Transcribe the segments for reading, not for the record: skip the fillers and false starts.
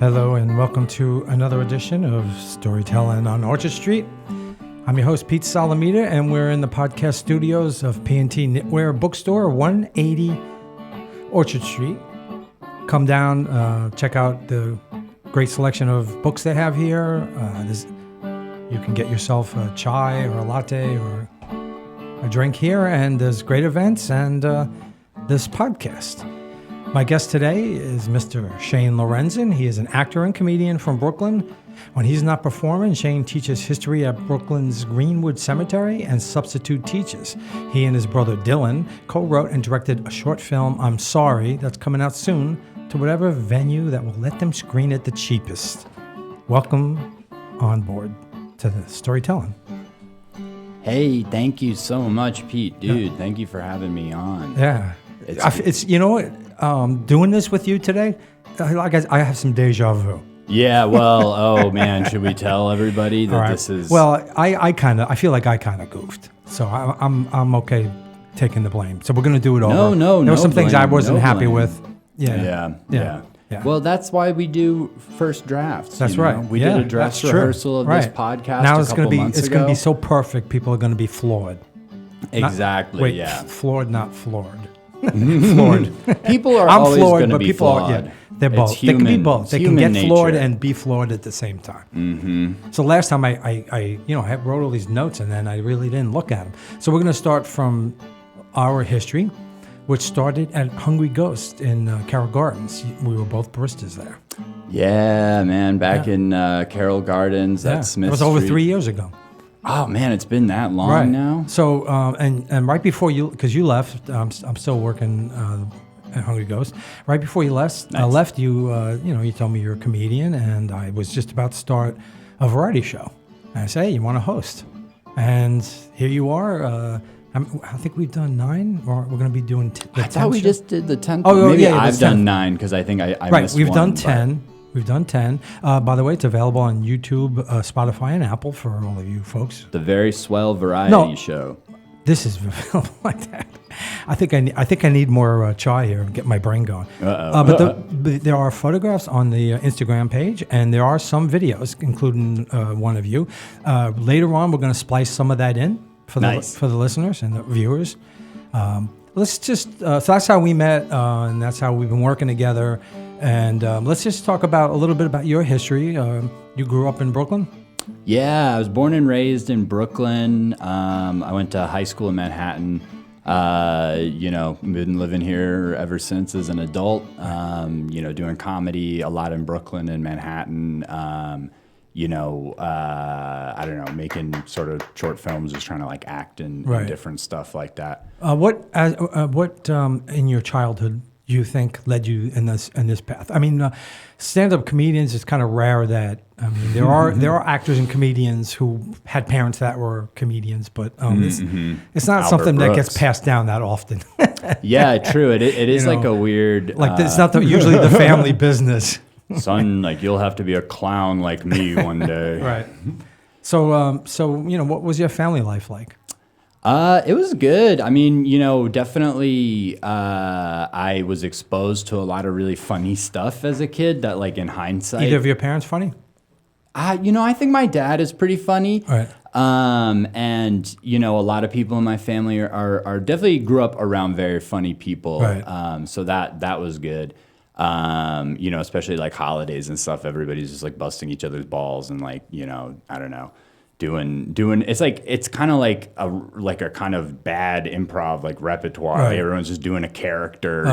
Hello and welcome to another edition of Storytelling on Orchard Street. I'm your host, Pete Solomita, and we're in the podcast studios of P&T Knitwear Bookstore, 180 Orchard Street. Come down, check out the great selection of books they have here. You can get yourself a chai or a latte or a drink here, and there's great events and this podcast. My guest today is Mr. Shane Lorenzen. He is an actor and comedian from Brooklyn. When he's not performing, Shane teaches history at Brooklyn's Greenwood Cemetery and substitute teaches. He and his brother Dylan co-wrote and directed a short film, I'm Sorry, that's coming out soon, to whatever venue that will let them screen it the cheapest. Welcome on board to the storytelling. Hey, thank you so much, Pete. Dude, Thank you for having me on. Yeah. It's you know what? Doing this with you today, I have some deja vu. Yeah, well, oh man, should we tell everybody that this is? Well, I feel like I kind of goofed, so I'm okay taking the blame. So we're gonna do it over. No. There were some things I wasn't happy blame. with. Yeah. Well, that's why we do first drafts. That's right. We did a draft rehearsal of this podcast now a couple months ago. It's gonna be so perfect. People are gonna be floored. Exactly. Floored, not floored. Floored. People are I'm always floored, going to but be people flawed. They're both. It's human, they can be both. They can get get floored nature. and be floored at the same time. Mm-hmm. So last time I wrote all these notes and then I really didn't look at them. So we're going to start from our history, which started at Hungry Ghost in Carroll Gardens. We were both baristas there. Yeah, man. Back in Carroll Gardens at Smith It was over Street. 3 years ago. Oh man, it's been that long now. So and right before you, because you left, I'm still working at Hungry Ghost. Right before you left, you told me you're a comedian, and I was just about to start a variety show. And I said, hey, you want to host? And here you are. I think we've done 9, or we're going to be doing. I thought we just did the 10th. Oh, maybe yeah, I've done 9 because I think I missed we've one, done 10. We've done 10. By the way, it's available on YouTube, Spotify, and Apple for all of you folks. The very swell variety show. This is available like that. I think I need more chai here to get my brain going. But there are photographs on the Instagram page, and there are some videos, including one of you. Later on, we're going to splice some of that in for the listeners and the viewers. Let's just so that's how we met, and that's how we've been working together. And let's just talk about a little bit about your history. You grew up in Brooklyn? Yeah, I was born and raised in Brooklyn. I went to high school in Manhattan. Been living here ever since as an adult. Doing comedy a lot in Brooklyn and Manhattan. I don't know, making sort of short films, just trying to like act and different stuff like that. What in your childhood you think led you in this path? I mean, stand-up comedians is kind of rare. That there are actors and comedians who had parents that were comedians, but it's not Albert something Brooks. that gets passed down that often. Yeah, true. It is like a weird it's not usually the family business. Son, like you'll have to be a clown like me one day. Right. So what was your family life like? It was good. I mean, definitely I was exposed to a lot of really funny stuff as a kid that like in hindsight. Either of your parents funny? I think my dad is pretty funny. Right. And a lot of people in my family are definitely grew up around very funny people. Right. So that was good. Especially like holidays and stuff, everybody's just like busting each other's balls and like, I don't know. Doing it's kind of like a kind of bad improv like repertoire. Right. Like everyone's just doing a character,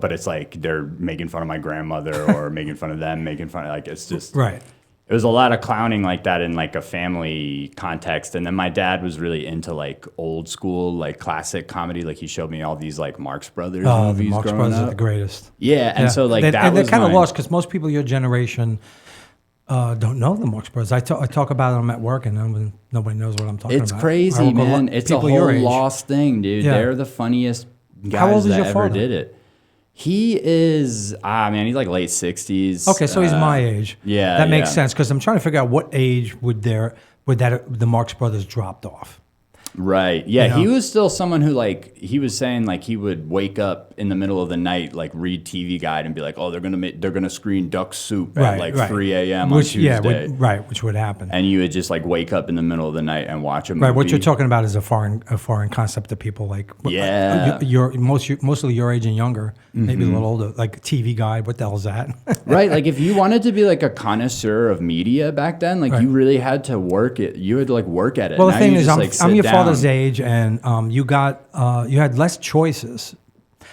but it's like they're making fun of my grandmother or making fun of them, making fun of like it's just right. It was a lot of clowning like that in like a family context. And then my dad was really into like old school, like classic comedy. Like he showed me all these like Marx Brothers movies. The Marx Brothers are the greatest. Yeah, and so like they're kind of lost because most people your generation don't know the Marx Brothers. I talk about them at work, and nobody knows what I'm talking about. It's crazy, man. It's a whole lost thing, dude. Yeah. They're the funniest guys that ever did it. He is, he's like late 60s. Okay, so he's my age. Yeah, that makes sense because I'm trying to figure out what age would the Marx Brothers dropped off. Right. Yeah. You know? He was still someone who like, he was saying like he would wake up in the middle of the night, like read TV Guide and be like, oh, they're going to screen duck soup at like 3 a.m. on Tuesday. Yeah, which would happen. And you would just like wake up in the middle of the night and watch a movie. Right. What you're talking about is a foreign concept to people like, you're mostly your age and younger, maybe a little older, like TV Guide. What the hell is that? Right. Like if you wanted to be like a connoisseur of media back then, like you really had to work it. You had to like work at it. Well, the now thing you is, just, I'm your down. father's age, and you had less choices.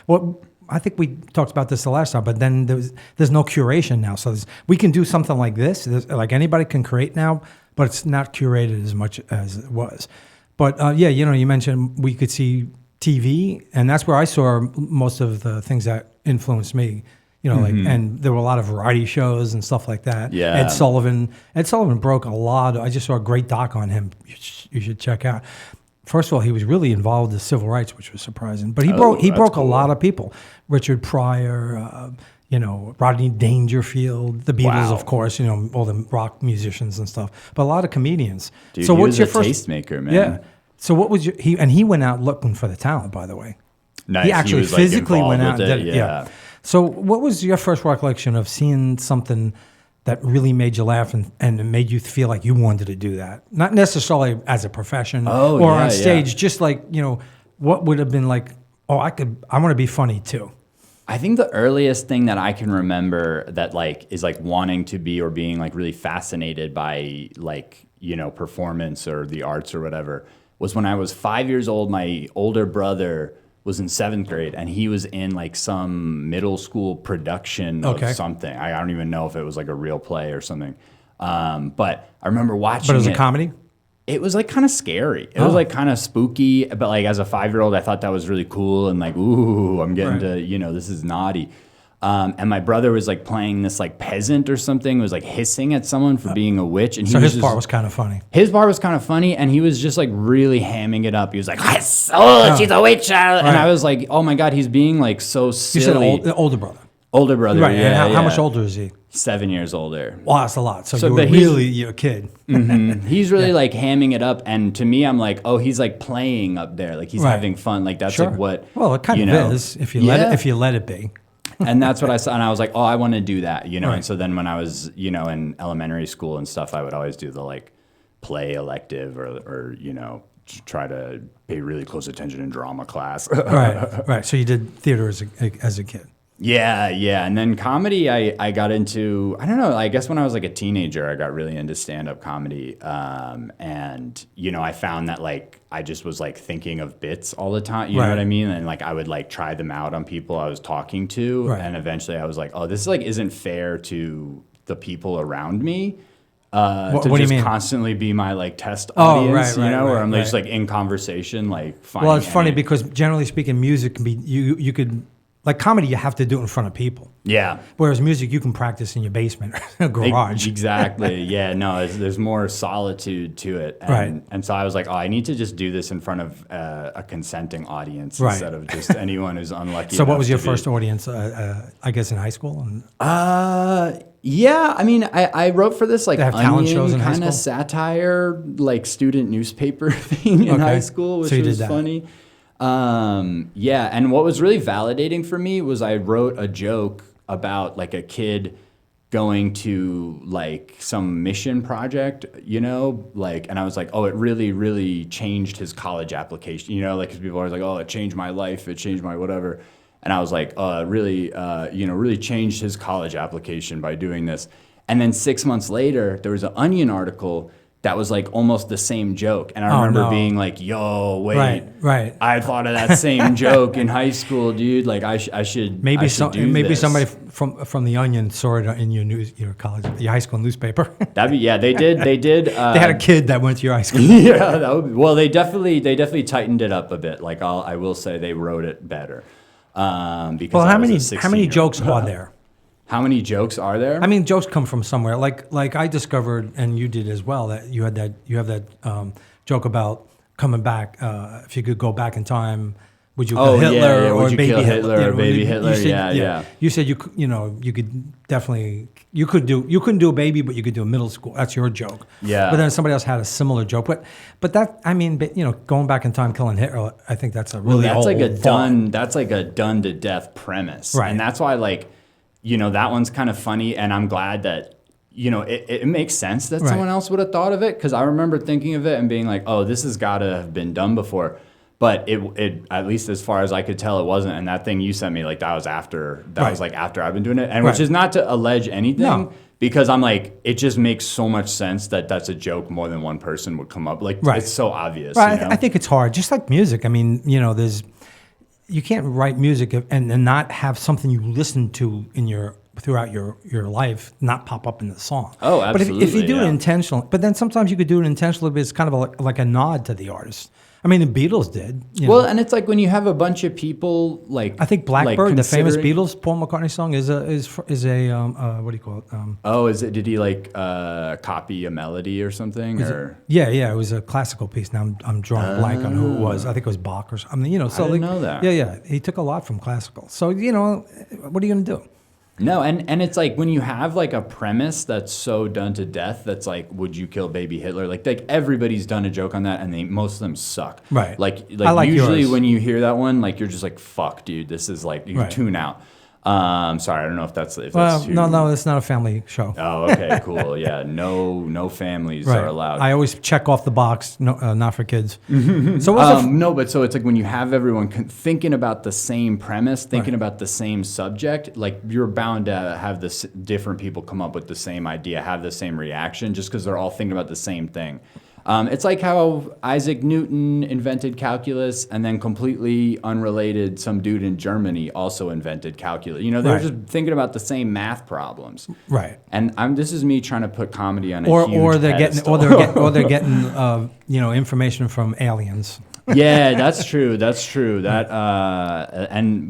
Well, I think we talked about this the last time, but then there's no curation now. So we can do something like this. Like anybody can create now, but it's not curated as much as it was. But yeah, you mentioned we could see TV, and that's where I saw most of the things that influenced me. Like, and there were a lot of variety shows and stuff like that. Yeah. Ed Sullivan broke a lot. I just saw a great doc on him. You should check out. First of all, he was really involved in civil rights, which was surprising. But he broke a lot of people. Richard Pryor, Rodney Dangerfield, the Beatles, of course, all the rock musicians and stuff. But a lot of comedians. Dude, so he what's was your a first tastemaker, man. Yeah. So what was he went out looking for the talent, by the way. Nice. He actually was, physically like, went out and it. did it. Yeah. So what was your first recollection of seeing something that really made you laugh and made you feel like you wanted to do that? Not necessarily as a profession or on stage, just like, what would have been like, I want to be funny too. I think the earliest thing that I can remember that like is like wanting to be or being like really fascinated by like, performance or the arts or whatever was when I was 5 years old. My older brother was in 7th grade and he was in like some middle school production of something. I don't even know if it was like a real play or something. But I remember watching it. But it was a comedy? It was like kind of scary. It was like kind of spooky, but like as a 5-year-old, I thought that was really cool and like, ooh, I'm getting to, this is naughty. And my brother was like playing this like peasant or something, was like hissing at someone for being a witch. And so his part was kind of funny. His part was kind of funny, and he was just like really hamming it up. He was like, "Oh, she's a witch," and I was like, "Oh my god, he's being like so silly." You said older brother. Older brother, right? Yeah. And how much older is he? 7 years older. Well, that's a lot. So you were really a kid. He's really like hamming it up, and to me, I'm like, oh, he's like playing up there, like he's having fun, like that's like what. Well, it kind of is if you let it be. And that's what I saw, and I was like, oh, I want to do that, And so then when I was, in elementary school and stuff, I would always do the like play elective or try to pay really close attention in drama class. Right. So you did theater as a kid. Yeah. And then comedy, I got into, I don't know, I guess when I was like a teenager, I got really into stand-up comedy. And, I found that like, I just was like thinking of bits all the time, you know what I mean? And like, I would like try them out on people I was talking to. And eventually I was like, oh, this like isn't fair to the people around me. What to do you just mean? constantly be my like test audience, where I'm just like in conversation, like finding. Well, it's funny because generally speaking, music can be, you could, like comedy, you have to do it in front of people. Yeah. Whereas music, you can practice in your basement or a garage. Exactly. Yeah. No, there's more solitude to it. And so I was like, oh, I need to just do this in front of a consenting audience instead of just anyone who's unlucky. So what was your first audience, I guess, in high school? Yeah. I mean, I wrote for this like Onion kind of satire, like student newspaper thing in high school, which was funny. Yeah, and what was really validating for me was I wrote a joke about like a kid going to like some mission project, and I was like, oh, it really, really changed his college application, like 'cause people are like, oh, it changed my life, it changed my whatever. And I was like, oh, it really, really changed his college application by doing this. And then 6 months later, there was an Onion article that was like almost the same joke. And I remember being like, yo, wait, I thought of that same joke in high school, dude. Like I should maybe somebody from the Onion saw it in your college, your high school newspaper. They did. They had a kid that went to your high school. Yeah, they definitely tightened it up a bit. Like I will say they wrote it better. Because how many jokes are there? How many jokes are there? I mean, jokes come from somewhere. Like I discovered, and you did as well, that you have that joke about coming back. If you could go back in time, would you kill Hitler or would you baby kill Hitler or baby you Hitler? said, Yeah. You said you could definitely you couldn't do a baby, but you could do a middle school. That's your joke. Yeah. But then somebody else had a similar joke. But that, I mean, going back in time, killing Hitler, I think that's a really that's like that's a done to death premise, right? And that's why that one's kind of funny, and I'm glad that. It makes sense that someone else would have thought of it, because I remember thinking of it and being like, oh, this has got to have been done before. But it at least as far as I could tell, it wasn't. And that thing you sent me, that was after after I've been doing it. And which is not to allege anything, because I'm like, it just makes so much sense that that's a joke more than one person would come up. It's so obvious. Right. I think it's hard, just like music. I mean, you can't write music and not have something you listen to throughout your life not pop up in the song. Oh, absolutely. But if you do it intentionally, but then sometimes you could do it intentionally, but it's kind of like a nod to the artist. I mean, the Beatles did. And it's like when you have a bunch of people I think Blackbird, the famous Beatles Paul McCartney song, is a what do you call it? Did he copy a melody or something? Yeah, it was a classical piece. Now I'm drawing a blank on who it was. I think it was Bach or something. So I didn't know that. Yeah, he took a lot from classical. So what are you going to do? No, and it's like when you have a premise that's so done to death, that's like, would you kill baby Hitler? Like everybody's done a joke on that, and most of them suck. Right. Like usually yours. when you hear that one, you're just like, fuck, dude, this is you tune out. Sorry, I don't know if that's too... No, it's not a family show. Oh, okay, cool. Yeah, no families are allowed. I always check off the box, no, not for kids. But so it's like when you have everyone thinking about the same premise, thinking about the same subject, you're bound to have different people come up with the same idea, have the same reaction, just because they're all thinking about the same thing. It's like how Isaac Newton invented calculus, and then completely unrelated, some dude in Germany also invented calculus. They're just thinking about the same math problems. Right. And this is me trying to put comedy on a huge pedestal. They're getting information from aliens. Yeah, that's true. That's what? That's one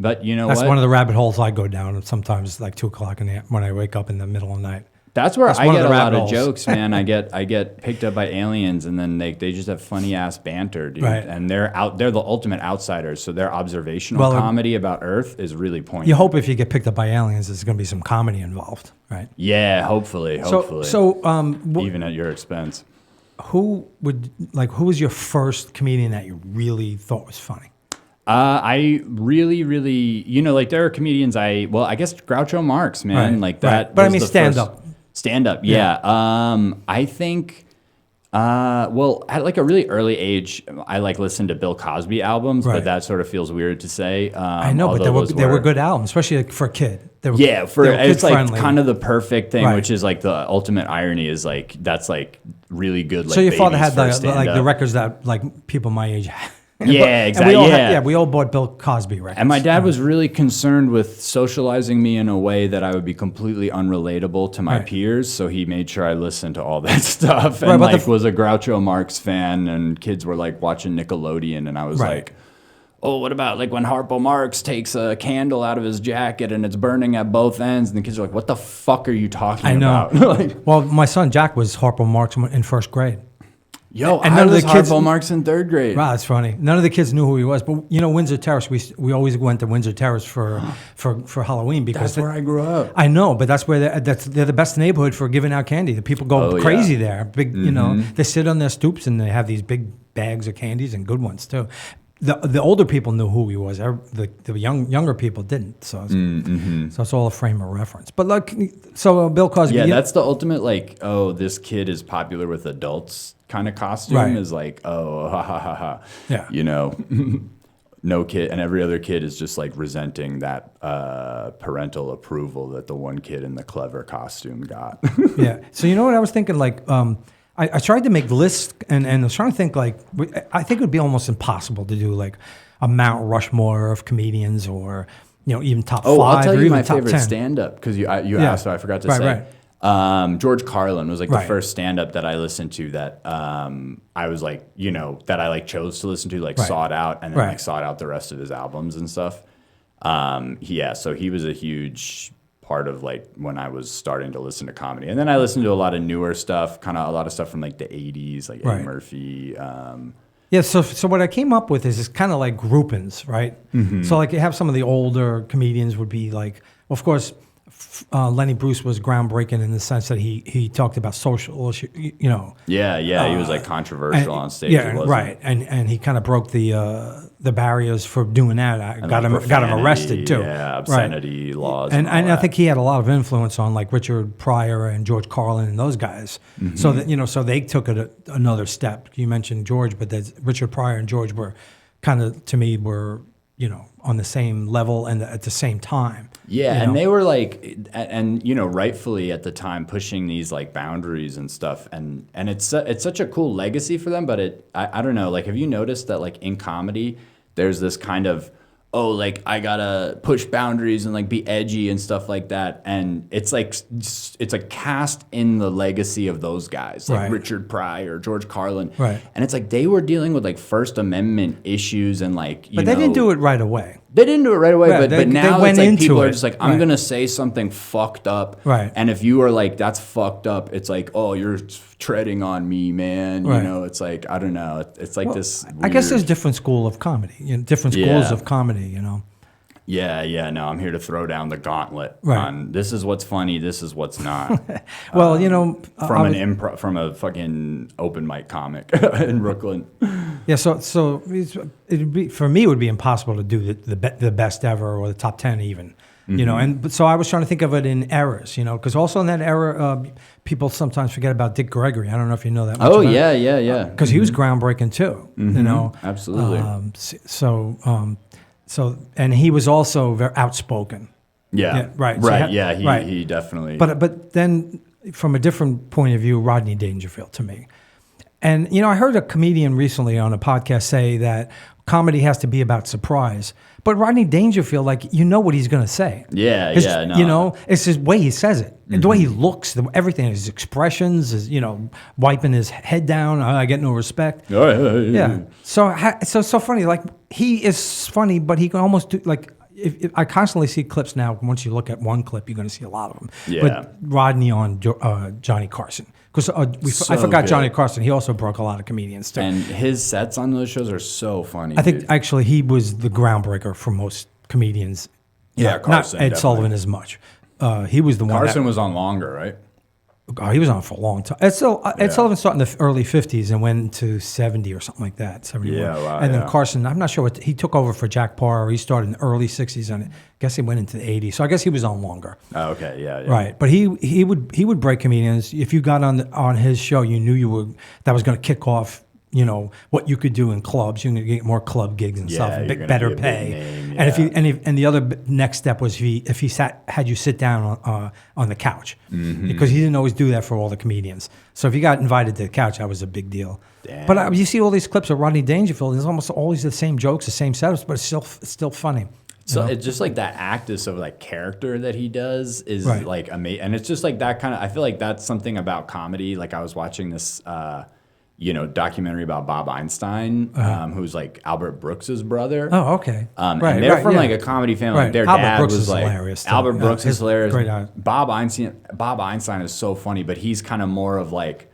of the rabbit holes I go down sometimes, like 2 o'clock when I wake up in the middle of the night. That's where I get a lot of jokes, man. I get picked up by aliens, and then they just have funny ass banter, dude. Right. And they're the ultimate outsiders, so their observational comedy about Earth is really poignant. You hope if you get picked up by aliens, there's going to be some comedy involved, right? Yeah, hopefully. Even at your expense. Who was your first comedian that you really thought was funny? I really, really, there are comedians I guess Groucho Marx, man, right. that. Right. But I mean, stand-up. Stand-up, yeah. I think, at a really early age, I listened to Bill Cosby albums, but that sort of feels weird to say. I know, but they were good albums, especially for a kid. It's kind of the perfect thing, which is the ultimate irony is that's really good. So your father had the records that people my age had. Yeah, exactly. We all bought Bill Cosby records. And my dad was really concerned with socializing me in a way that I would be completely unrelatable to my peers. So he made sure I listened to all that stuff, and was a Groucho Marx fan. And kids were watching Nickelodeon, and I was like, "Oh, what about when Harpo Marx takes a candle out of his jacket and it's burning at both ends?" And the kids are like, "What the fuck are you talking about?" Well, my son Jack was Harpo Marx in first grade. And none of the kids Harpo Marx in third grade. Wow, that's funny. None of the kids knew who he was, but Windsor Terrace. We always went to Windsor Terrace for Halloween because that's where I grew up. I know, but that's where they're the best neighborhood for giving out candy. The people go crazy there. Big, they sit on their stoops and they have these big bags of candies and good ones too. The older people knew who he was. The younger people didn't. So it's all a frame of reference. But Bill Cosby. Yeah, that's the ultimate this kid is popular with adults kind of costume is ha ha ha ha. Yeah. No kid, and every other kid is just resenting that parental approval that the one kid in the clever costume got. Yeah. So what I was thinking I tried to make lists and I was trying to think I think it would be almost impossible to do a Mount Rushmore of comedians or even top 5 I'll tell or you even my top favorite 10. stand-up because you asked, so I forgot to say. Right. George Carlin was the first stand-up that I listened to that I was that I chose to listen to, sought out and then sought out the rest of his albums and stuff. So he was a huge part of when I was starting to listen to comedy. And then I listened to a lot of newer stuff, kind of a lot of stuff from the 80s, Eddie Murphy, Yeah, so what I came up with is it's kind of like groupings, right? So like you have some of the older comedians would be like, of course, Lenny Bruce was groundbreaking in the sense that he talked about social issue, you know. Yeah, he was like controversial on stage. Yeah, wasn't right, and he kind of broke the barriers for doing that. Got him arrested too. Yeah, obscenity laws. And I think he had a lot of influence on like Richard Pryor and George Carlin and those guys. So that so they took it another step. You mentioned George, but Richard Pryor and George were kind of, to me, were on the same level and at the same time. Yeah, and they were like, and rightfully at the time pushing these like boundaries and stuff, and it's such a cool legacy for them. But I don't know, like, have you noticed that like in comedy, there's this kind of, oh, like I gotta push boundaries and like be edgy and stuff like that, and it's like cast in the legacy of those guys, like Richard Pryor, George Carlin, and it's like they were dealing with like First Amendment issues and like but they didn't do it right away. They didn't do it right away, but now it's like people are just like, I'm going to say something fucked up. Right. And if you are like, that's fucked up, it's like, oh, you're treading on me, man. It's like, I don't know. It's like this weird... I guess there's different school of comedy, different schools of comedy, Yeah, no, I'm here to throw down the gauntlet on this is what's funny, this is what's not. Well, from a fucking open mic comic in Brooklyn. Yeah, so it'd be, for me, it would be impossible to do the best ever or the top 10 even, and so I was trying to think of it in eras, because also in that era, people sometimes forget about Dick Gregory. I don't know if you know that much. Oh, yeah. Because he was groundbreaking too, Absolutely. So, and he was also very outspoken. Yeah. Right. So he definitely. But then, from a different point of view, Rodney Dangerfield to me. And, I heard a comedian recently on a podcast say that comedy has to be about surprise. But Rodney Dangerfield, like, what he's going to say. No. It's his way he says it. And the way he looks, everything, his expressions, his, wiping his head down, I get no respect. Yeah. So funny. Like, he is funny, but he can almost do, like, if I constantly see clips now. Once you look at one clip, you're going to see a lot of them. Yeah. But Rodney on Johnny Carson. Because I forgot good. Johnny Carson. He also broke a lot of comedians too. And his sets on those shows are so funny. I think actually he was the groundbreaker for most comedians. Yeah, Carson. Not Ed definitely. Sullivan as much. He was the one. Carson was on longer, right? Oh, he was on for a long time. Ed Sullivan started in the early 50s and went to 70 or something like that. 71. Yeah, wow, and then Carson, I'm not sure he took over for Jack Paar. He started in the early 60s and I guess he went into the 80s. So I guess he was on longer. Oh, okay, yeah. Right, but he would break comedians. If you got on his show, you knew that was going to kick off. What you could do in clubs. You're going to get more club gigs and stuff, better pay. Name, And the other next step was if he had you sit down on the couch, because he didn't always do that for all the comedians. So if you got invited to the couch, that was a big deal. Damn. But you see all these clips of Rodney Dangerfield, and it's almost always the same jokes, the same setups, but it's still funny. So it's just like that actus of like character that he does is like amazing, and it's just like that kind of. I feel like that's something about comedy. Like I was watching this. Documentary about Bob Einstein, who's like Albert Brooks's brother. Oh, okay. And they're from like a comedy family. Like their Albert dad Brooks was is like hilarious. Albert Brooks is hilarious. Great. Bob Einstein is so funny, but he's kind of more of like,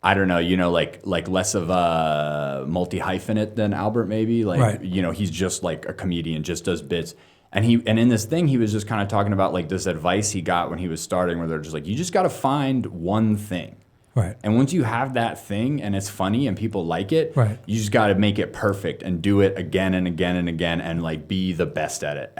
I don't know, like less of a multi-hyphenate than Albert maybe. Like he's just like a comedian, just does bits. And in this thing, he was just kind of talking about like this advice he got when he was starting, where they're just like, you just got to find one thing. Right. And once you have that thing and it's funny and people like it, you just got to make it perfect and do it again and again and again and like be the best at it.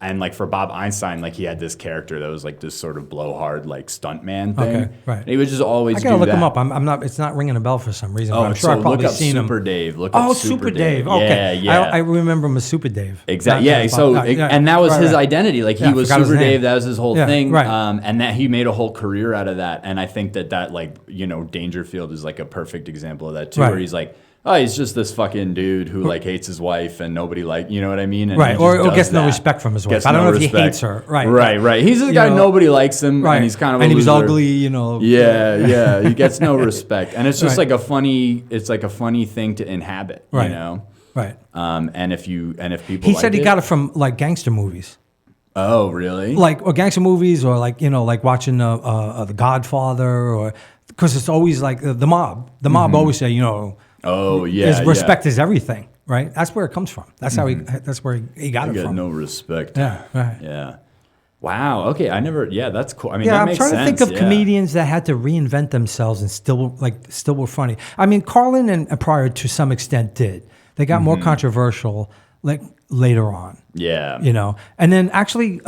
And like for Bob Einstein, like he had this character that was like this sort of blowhard like stuntman thing. Okay, right. And he would just always do that. I gotta look him up. I'm not. It's not ringing a bell for some reason. Oh, I'm sure I've probably seen him. Super Dave. Look up Super Dave. Okay. Yeah. I remember him as Super Dave. Exactly. Yeah. So and that was his identity. Like he was Super Dave. That was his whole thing. Right. And that he made a whole career out of that. And I think that like Dangerfield is like a perfect example of that too, where he's like, oh, he's just this fucking dude who like hates his wife and nobody you know what I mean? And or gets no respect from his wife. I don't know if he hates her. Right. He's a guy nobody likes him, and he's kind of he was ugly, Yeah. He gets no respect, and it's just like a funny thing to inhabit, you know. Right. And if people, he said he got it from like gangster movies. Oh, really? Or gangster movies, or like like watching The Godfather, or because it's always like the mob. The mob always say, Oh yeah, His respect is everything, right? That's where it comes from. That's how that's where he got I it got from. no respect. Yeah, right. Yeah. Wow. Okay. I never. Yeah, that's cool. I mean, Yeah, that I'm makes trying sense. to think of yeah. comedians that had to reinvent themselves and still were funny. I mean, Carlin and Pryor to some extent did. They got more controversial like later on. Yeah. You know, and then actually,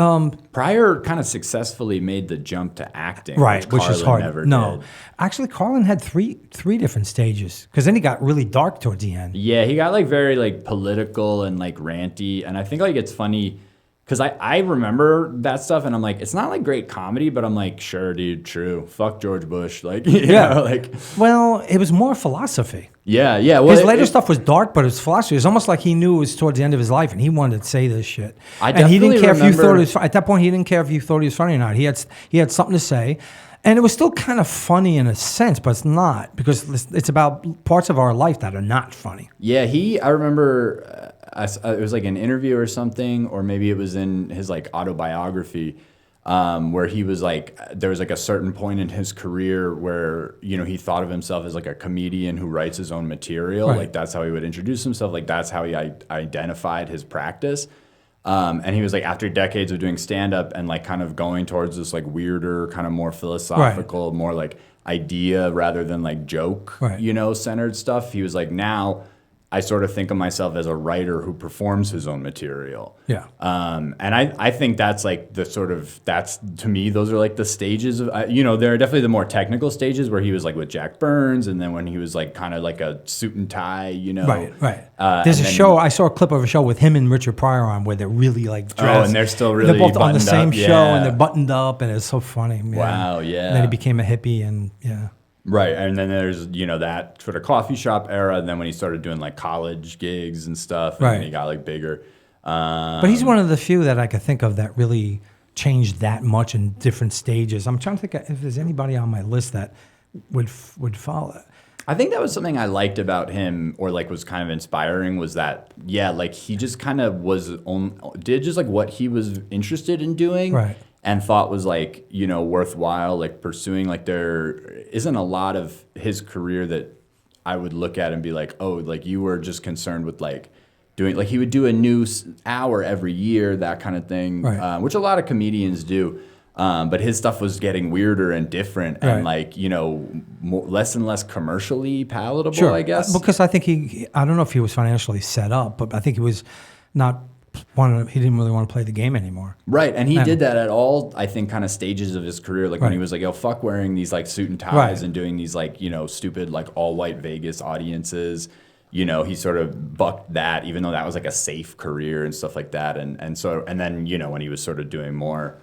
Pryor kind of successfully made the jump to acting, right, which is Carlin hard. Never No, did. actually, Carlin had three different stages because then he got really dark towards the end. Yeah, he got like very like political and like ranty, and I think like it's funny because I remember that stuff, and I'm like, it's not like great comedy, but I'm like, sure, dude, true, fuck George Bush, like you know, like Well, it was more philosophy. yeah. Well, His later stuff was dark, but it was philosophy. It was almost like he knew it was towards the end of his life, and he wanted to say this shit. And he didn't definitely care if you thought remember- it was at that point. He didn't care if you thought he was funny or not. He had something to say, and it was still kind of funny in a sense, but it's not because it's about parts of our life that are not funny. Yeah, I remember it was like an interview or something, or maybe it was in his like autobiography, where he was like, there was like a certain point in his career where, you know, he thought of himself as like a comedian who writes his own material. Right. Like that's how he would introduce himself. Like that's how he identified his practice. And he was like, after decades of doing stand up and like kind of going towards this like weirder, kind of more philosophical, more like idea rather than like joke, Right. you know, centered stuff. He was like, now I sort of think of myself as a writer who performs his own material. Yeah. And I think that's like the sort of, that's to me, those are like the stages of, you know, there are definitely the more technical stages where he was like with Jack Burns. And then when he was like kind of like a suit and tie, you know. Right. There's a show, I saw a clip of a show with him and Richard Pryor on where they're really like dressed. Oh, and they're still really They're both on the buttoned same up, show yeah. and they're buttoned up and it's so funny. Yeah. Wow, yeah. And then he became a hippie and yeah. Right, and then there's, you know, that sort of coffee shop era, and then when he started doing like college gigs and stuff, and Right. then he got like bigger. But he's one of the few that I could think of that really changed that much in different stages. I'm trying to think if there's anybody on my list that would follow. I think that was something I liked about him, or like was kind of inspiring, was that, yeah, like he just kind of did just like what he was interested in doing. Right. And thought was like, you know, worthwhile, like pursuing. Like there isn't a lot of his career that I would look at and be like, oh, like you were just concerned with like doing, like he would do a new hour every year, that kind of thing, Right. Which a lot of comedians do. But his stuff was getting weirder and different and Right. like, you know, less and less commercially palatable, Sure. I guess. Because I think I don't know if he was financially set up, but I think he was not he didn't really want to play the game anymore. Right, and he Yeah. did that at all, I think, kind of stages of his career. Like when he Right. was like, "Yo, fuck wearing these like suit and ties Right. and doing these like, you know, stupid like all white Vegas audiences." You know, he sort of bucked that, even though that was like a safe career and stuff like that. And then, you know, when he was sort of doing more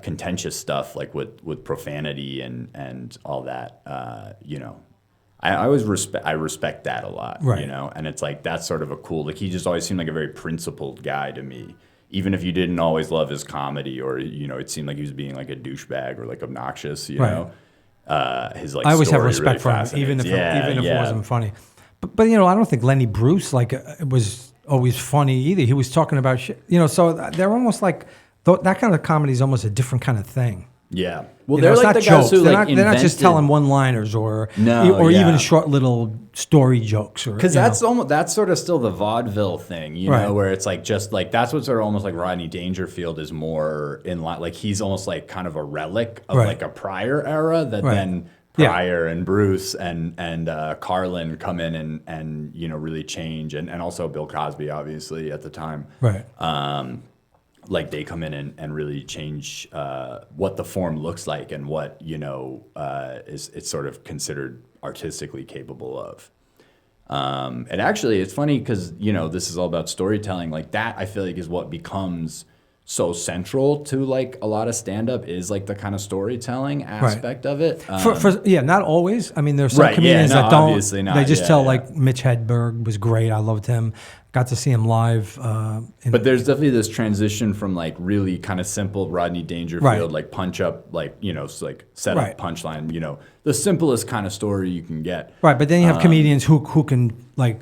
contentious stuff like with profanity and all that, you know. I always respect that a lot, Right. you know, and it's like that's sort of a cool, like he just always seemed like a very principled guy to me, even if you didn't always love his comedy or, you know, it seemed like he was being like a douchebag or like obnoxious, you Right. know. His like I always have story respect really for him, fascinates. even if it Yeah. wasn't funny. But you know, I don't think Lenny Bruce was always funny either. He was talking about shit, you know. So they're almost like that kind of comedy is almost a different kind of thing. Yeah. Well, You know, they're it's like not the guys jokes. who They're like not just invented- telling one-liners or No, even yeah. short little story jokes. Because you know. that's sort of still the vaudeville thing, you Right. know, where it's like just like that's what sort of almost like Rodney Dangerfield is more in line. Like he's almost like kind of a relic of Right. like a prior era that Right. then Yeah. Pryor and Bruce and Carlin come in and you know really change, and also Bill Cosby obviously at the time. Right. Like they come in and really change what the form looks like and what you know is it's sort of considered artistically capable of. And actually, it's funny because you know this is all about storytelling. Like that, I feel like is what becomes so central to like a lot of stand-up is like the kind of storytelling aspect of it. Not always. I mean, there's some Right, yeah, comedians no, that don't. obviously not, They just yeah, tell yeah. like Mitch Hedberg was great. I loved him. Got to see him live. But there's definitely this transition from like really kind of simple Rodney Dangerfield, Right. like punch up, like, you know, like set Right. up punchline, you know, the simplest kind of story you can get. Right, but then you have comedians who can like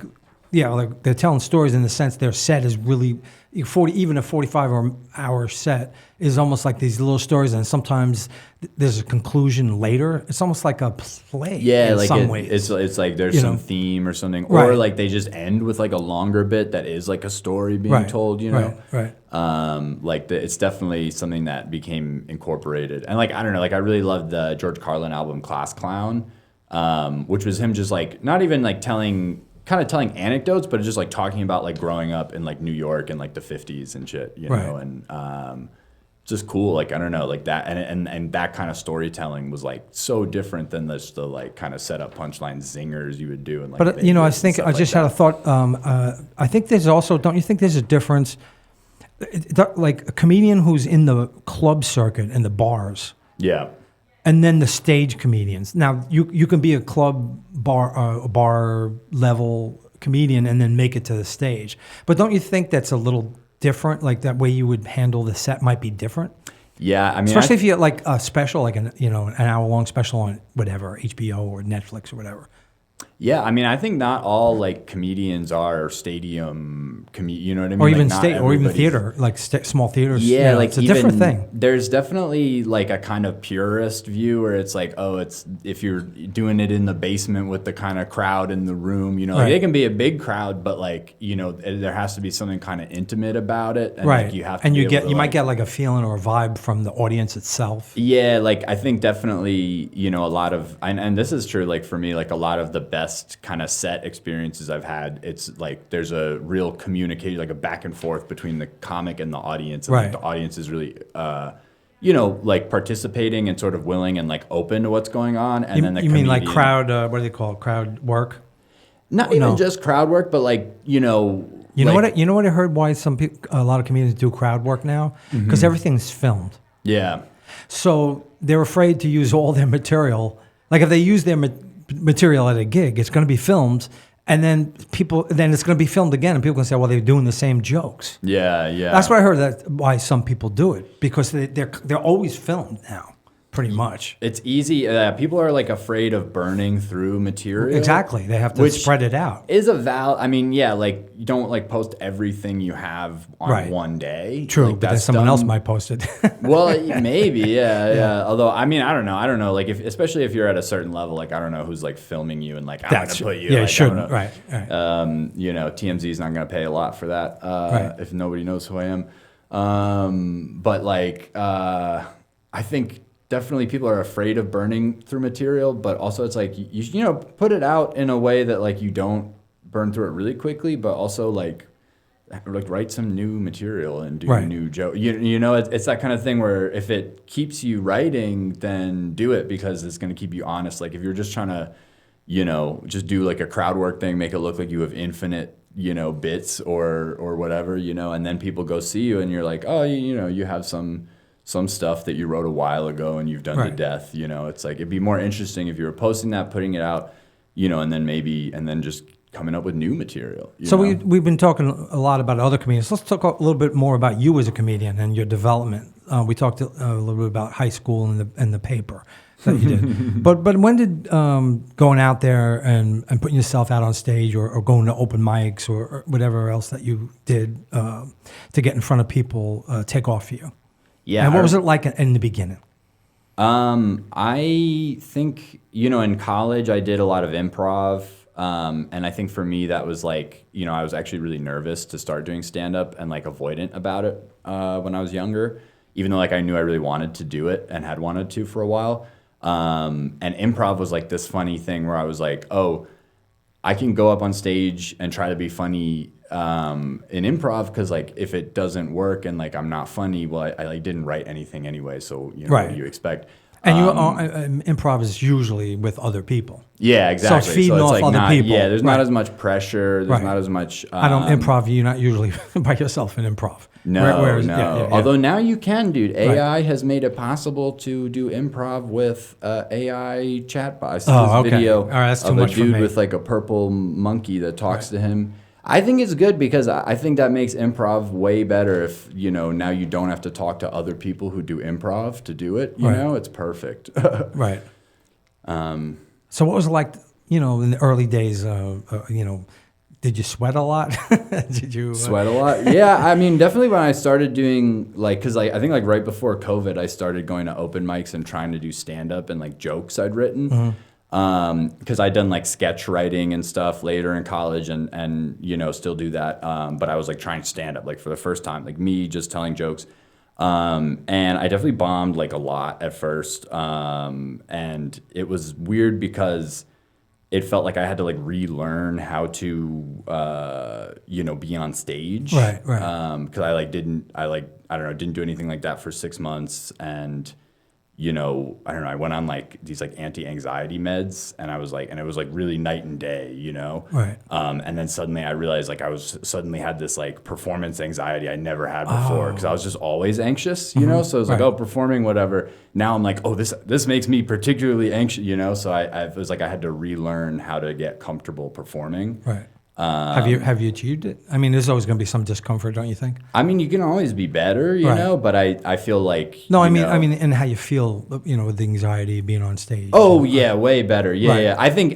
Yeah, like they're telling stories in the sense their set is really 40, even a 45-hour set is almost like these little stories, and sometimes there's a conclusion later. It's almost like a play Yeah, in like some ways. it's like there's You some know? theme or something, Right. or like they just end with like a longer bit that is like a story being Right. told. You know, Right. it's definitely something that became incorporated, and like I don't know, like I really loved the George Carlin album Class Clown, which was him just like not even like telling anecdotes, but just like talking about like growing up in like New York in like the 50s and shit, you know, and just cool. Like, I don't know, like that. And that kind of storytelling was like so different than the like kind of set up punchline zingers you would do. In, like, But, you know, I think I just had a thought. I think there's also, don't you think there's a difference? Like a comedian who's in the club circuit and the bars. Yeah. And then the stage comedians. Now you can be a club bar level comedian and then make it to the stage. But don't you think that's a little different? Like that way you would handle the set might be different. Yeah, I mean, especially if you get like a special, like an hour long special on whatever HBO or Netflix or whatever. Yeah, I mean, I think not all like comedians are stadium you know what I mean? Or even like, or even theater, like small theaters. Yeah, like it's a different thing. There's definitely like a kind of purist view where it's like, oh, it's if you're doing it in the basement with the kind of crowd in the room, you know, like, it can be a big crowd, but like, you know, there has to be something kind of intimate about it, and right? Like, you have to, and you might get like a feeling or a vibe from the audience itself. Yeah, like I think definitely, you know, a lot of, and this is true, like for me, like a lot of the best kind of set experiences I've had, it's like there's a real communication, like a back and forth between the comic and the audience, and like the audience is really you know, like participating and sort of willing and like open to what's going on, and then the you mean comedian, like crowd what do they call it, crowd work? Not even just crowd work, but like, you know, you know what I heard why a lot of comedians do crowd work now, because everything's filmed. Yeah. So they're afraid to use all their material. Like if they use their material at a gig, it's going to be filmed, and then it's going to be filmed again, and people can say, well, they're doing the same jokes. Yeah. That's what I heard, that why some people do it, because they're always filmed now, pretty much. It's easy. People are like afraid of burning through material. Exactly. They have to spread it out. I mean, yeah, like you don't like post everything you have on one day. True, like, but then someone else might post it. Well, maybe, yeah. Although, I mean, I don't know. Like, especially if you're at a certain level, like I don't know who's like filming you and like I'm gonna put you. Yeah, like, shouldn't. Right. You know, TMZ's not gonna pay a lot for that. If nobody knows who I am. But like, I think definitely people are afraid of burning through material, but also it's like you know, put it out in a way that like you don't burn through it really quickly, but also like write some new material and do new joke. You know, it's that kind of thing where if it keeps you writing, then do it, because it's going to keep you honest. Like if you're just trying to, you know, just do like a crowd work thing, make it look like you have infinite, you know, bits or whatever, you know, and then people go see you and you're like, oh, you know, you have some stuff that you wrote a while ago and you've done to death, you know. It's like it'd be more interesting if you were posting that, putting it out, you know, and then just coming up with new material. So we've been talking a lot about other comedians. Let's talk a little bit more about you as a comedian and your development. We talked a little bit about high school and the paper that you did. but when did going out there and putting yourself out on stage or going to open mics or whatever else that you did to get in front of people take off for you? Yeah. And what was it like in the beginning? I think, you know, in college I did a lot of improv. And I think for me that was like, you know, I was actually really nervous to start doing stand-up and like avoidant about it when I was younger, even though like I knew I really wanted to do it and had wanted to for a while. And improv was like this funny thing where I was like, oh, I can go up on stage and try to be funny in improv, because like if it doesn't work and like I'm not funny, well, I like didn't write anything anyway, so you know what do you expect? And improv is usually with other people. Yeah, exactly. So it's feeding off like other people. Yeah, there's not as much pressure. There's not as much. I don't improv. You're not usually by yourself in improv. No, no. Yeah. Although now you can, dude. AI has made it possible to do improv with AI chatbot. I saw this video of a dude with like a purple monkey that talks to him. I think it's good because I think that makes improv way better if, you know, now you don't have to talk to other people who do improv to do it. You know, it's perfect. Right. So what was it like, you know, in the early days, you know, did you sweat a lot? Did you sweat a lot? Yeah, I mean, definitely when I started doing like, cause like I think like right before COVID, I started going to open mics and trying to do stand up and like jokes I'd written. Cause I'd done like sketch writing and stuff later in college and you know still do that. But I was like trying stand up like for the first time, like me just telling jokes. And I definitely bombed like a lot at first. And it was weird because it felt like I had to like relearn how to, you know, be on stage. Right. Cause I don't know, didn't do anything like that for 6 months. And, you know, I don't know, I went on like these like anti-anxiety meds and I was like, and it was like really night and day, you know? Right. And then suddenly I realized like suddenly had this like performance anxiety I never had before because I was just always anxious, you know? So it was like, oh, performing, whatever. Now I'm like, oh, this makes me particularly anxious, you know? So it was like I had to relearn how to get comfortable performing. Right. Have you achieved it? I mean, there's always going to be some discomfort, don't you think? I mean, you can always be better, you know, but I feel like no, I mean, and how you feel, you know, with the anxiety being on stage. Oh yeah, way better. Yeah, yeah. I think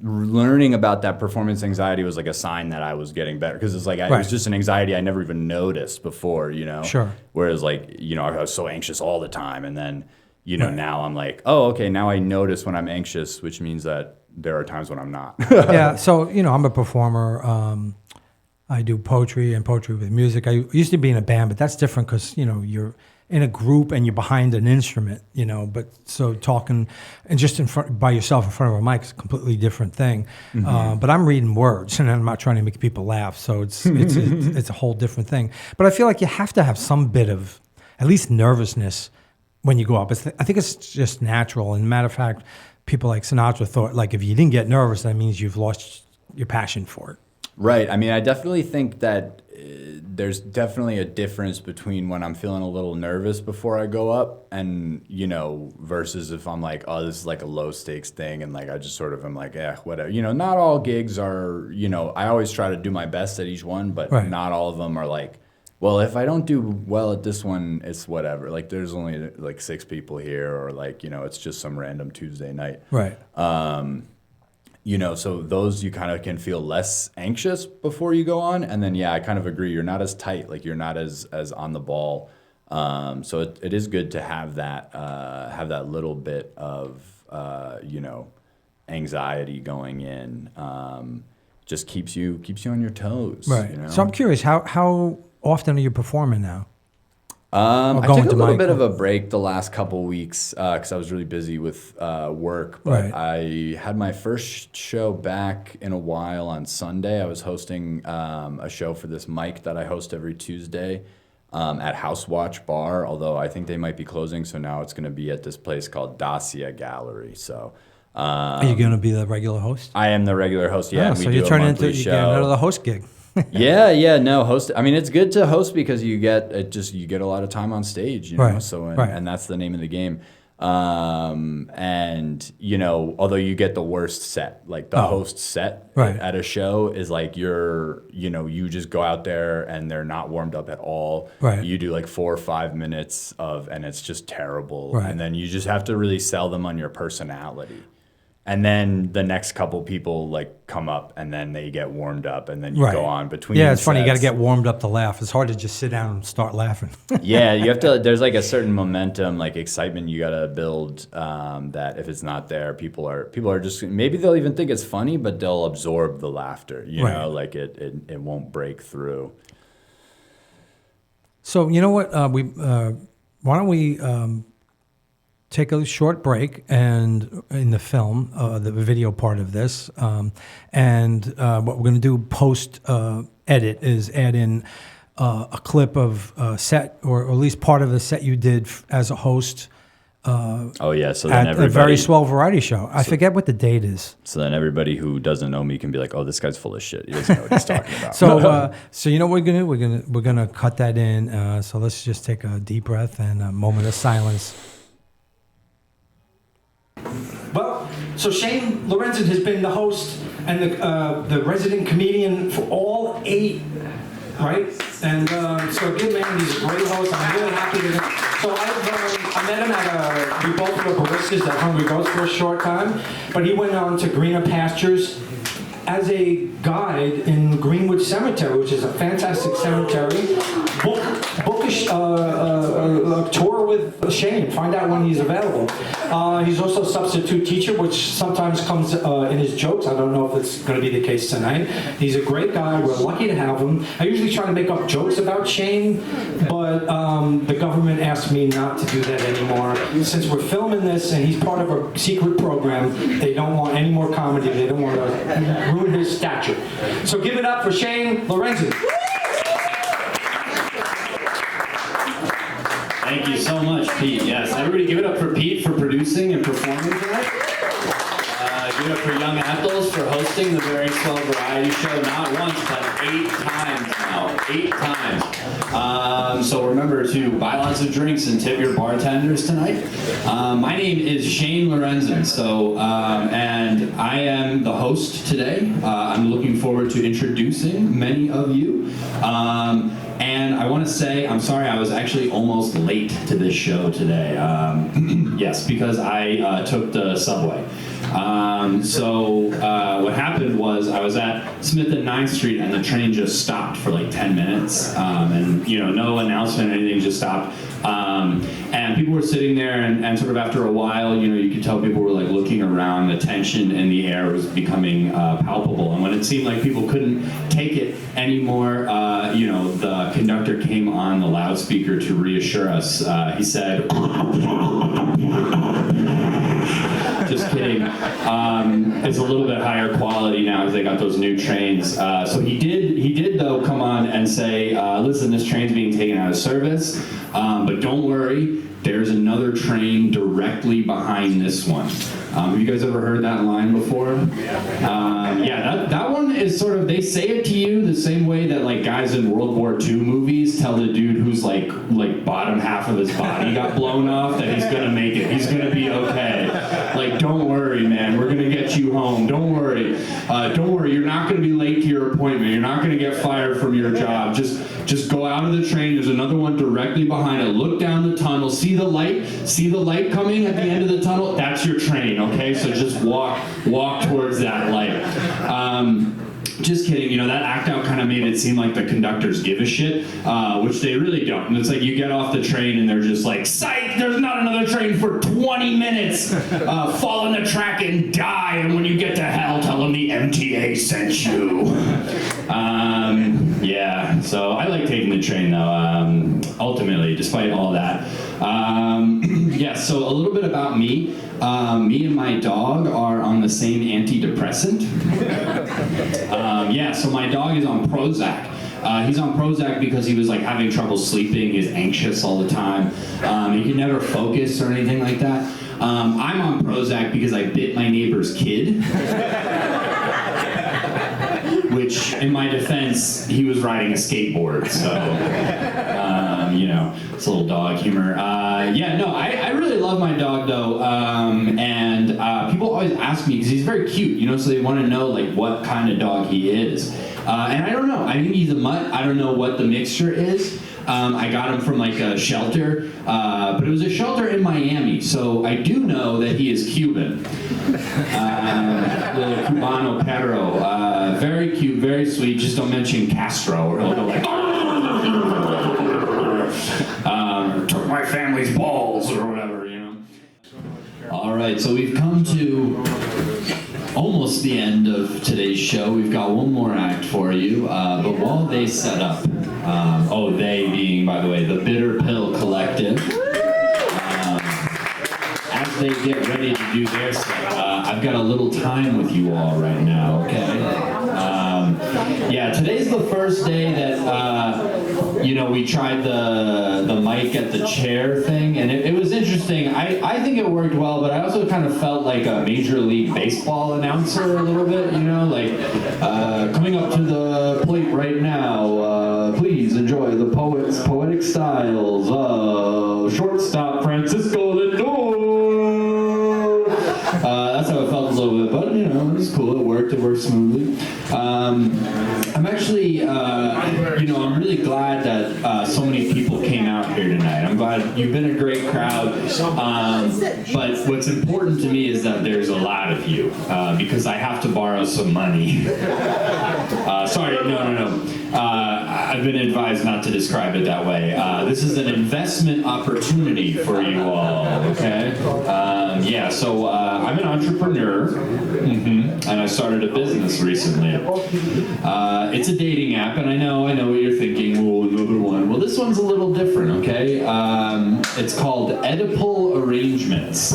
learning about that performance anxiety was like a sign that I was getting better because it's like it was just an anxiety I never even noticed before, you know. Sure. Whereas like you know I was so anxious all the time, and then you know now I'm like, oh okay, now I notice when I'm anxious, which means that there are times when I'm not. Yeah, so, you know, I'm a performer. I do poetry and poetry with music. I used to be in a band, but that's different because, you know, you're in a group and you're behind an instrument, you know, but so talking and just by yourself in front of a mic is a completely different thing. But I'm reading words and I'm not trying to make people laugh. So it's a whole different thing. But I feel like you have to have some bit of at least nervousness when you go up. I think it's just natural. And matter of fact, people like Sinatra thought, like, if you didn't get nervous, that means you've lost your passion for it. Right. I mean, I definitely think that there's definitely a difference between when I'm feeling a little nervous before I go up and, you know, versus if I'm like, oh, this is like a low stakes thing. And like, I just sort of am like, whatever. You know, not all gigs are, you know, I always try to do my best at each one, but not all of them are like, well, if I don't do well at this one, it's whatever. Like, there's only like 6 people here, or like, you know, it's just some random Tuesday night. Right. You know, so those you kind of can feel less anxious before you go on. And then, yeah, I kind of agree. You're not as tight. Like, you're not as on the ball. So it is good to have that little bit of, you know, anxiety going in. Just keeps you on your toes. Right. You know? So I'm curious, how often are you performing now? I took a little bit of a break the last couple weeks because I was really busy with work. But I had my first show back in a while on Sunday. I was hosting a show for this mic that I host every Tuesday at House Watch Bar, although I think they might be closing. So now it's going to be at this place called Dacia Gallery. So are you going to be the regular host? I am the regular host, yeah. So you turn into you get another host gig. No, host. I mean, it's good to host because you get a lot of time on stage, you know. Right. So and that's the name of the game. And you know, although you get the worst set, like the host set at a show is like you just go out there and they're not warmed up at all. Right. You do like 4 or 5 minutes and it's just terrible. Right. And then you just have to really sell them on your personality. And then the next couple people like come up and then they get warmed up and then you go on between. Yeah, it's funny. You got to get warmed up to laugh. It's hard to just sit down and start laughing. Yeah, you have to. There's like a certain momentum, like excitement you got to build. That if it's not there, people are just maybe they'll even think it's funny, but they'll absorb the laughter. You know, like it won't break through. So you know what? Why don't we? Take a short break and in the film, the video part of this, and what we're going to do post edit is add in a clip of a set or at least part of the set you did as a host. So then at a very swell variety show. I forget what the date is. So then everybody who doesn't know me can be like, "Oh, this guy's full of shit. He doesn't know what he's talking about." So you know what we're gonna do? We're gonna cut that in. So let's just take a deep breath and a moment of silence. Well, so Shane Lorenzen has been the host and the resident comedian for all 8, right? And so good man, he's a great host. I'm really happy to. So I met him we both were baristas at Hungry Ghost for a short time, but he went on to greener pastures. as a guide in Greenwood Cemetery, which is a fantastic cemetery. Book a tour with Shane. Find out when he's available. He's also a substitute teacher, which sometimes comes in his jokes. I don't know if it's going to be the case tonight. He's a great guy. We're lucky to have him. I usually try to make up jokes about Shane, but the government asked me not to do that anymore. Since we're filming this and he's part of a secret program, they don't want any more comedy. They don't want to ruin his stature. So give it up for Shane Lorenzen. Thank you so much, Pete. Yes, everybody give it up for Pete for producing and performing tonight. Give it up for Young Apples for hosting the Very Swell Variety Show, not once, but 8 times now. 8 times. So remember to buy lots of drinks and tip your bartenders tonight. My name is Shane Lorenzen, and I am the host today. I'm looking forward to introducing many of you. And I want to say, I'm sorry, I was actually almost late to this show today. Yes, because I took the subway. What happened was I was at Smith and 9th Street and the train just stopped for like 10 minutes. And, no announcement or anything, just stopped. And people were sitting there and sort of after a while, you could tell people were like looking around, the tension in the air was becoming palpable. And when it seemed like people couldn't take it anymore, the conductor came on the loudspeaker to reassure us. He said, just kidding. It's a little bit higher quality now because they got those new trains. So he did though come on and say, listen, this train's being taken out of service, but don't worry, there's another train directly behind this one. Have you guys ever heard that line before? That one is sort of, they say it to you the same way that like guys in World War II movies tell the dude who's like bottom half of his body got blown off that he's gonna make it, he's gonna be okay. Like, don't worry, man, we're gonna get you home. Don't worry, you're not gonna be late to your appointment. You're not gonna get fired from your job. Just go out of the train. There's another one directly behind it. Look down the tunnel. See the light coming at the end of the tunnel? That's your train, okay? So just walk towards that light. Just kidding, that act out kind of made it seem like the conductors give a shit, which they really don't. And it's like you get off the train and they're just like, psych, there's not another train for 20 minutes. Fall in the track and die, and when you get to hell, tell them the MTA sent you. So I like taking the train though, ultimately, despite all that. So a little bit about me. Me and my dog are on the same antidepressant. So my dog is on Prozac. He's on Prozac because he was like having trouble sleeping. He's anxious all the time. He can never focus or anything like that. I'm on Prozac because I bit my neighbor's kid. Which, in my defense, he was riding a skateboard, so, it's a little dog humor. I really love my dog, though, and people always ask me, because he's very cute, so they want to know, like, what kind of dog he is. And I don't know. I think he's a mutt. I don't know what the mixture is. I got him from, like, a shelter, but it was a shelter in Miami, so I do know that he is Cuban. Little Cubano perro. Very cute, very sweet. Just don't mention Castro, or he'll go like, took my family's balls, or whatever, All right, so we've come to almost the end of today's show. We've got one more act for you, but while they set up, they being, by the way, the Bitter Pill Collective, as they get ready to do their set, I've got a little time with you all right now, okay? Today's the first day that, we tried the mic at the chair thing, and it was interesting. I think it worked well, but I also kind of felt like a Major League Baseball announcer a little bit, coming up to the plate right now, please enjoy the poetic styles of shortstop Francisco Lindor. That's how it felt a little bit, but was cool. It worked smoothly. I'm actually, I'm really glad that so many people came out here tonight. I'm glad you've been a great crowd. But what's important to me is that there's a lot of you, because I have to borrow some money. Sorry, no. I've been advised not to describe it that way. This is an investment opportunity for you all, okay? So I'm an entrepreneur, and I started a business recently. It's a dating app, and I know what you're thinking. Oh, another one. Well, this one's a little different, okay? It's called Oedipal Arrangements.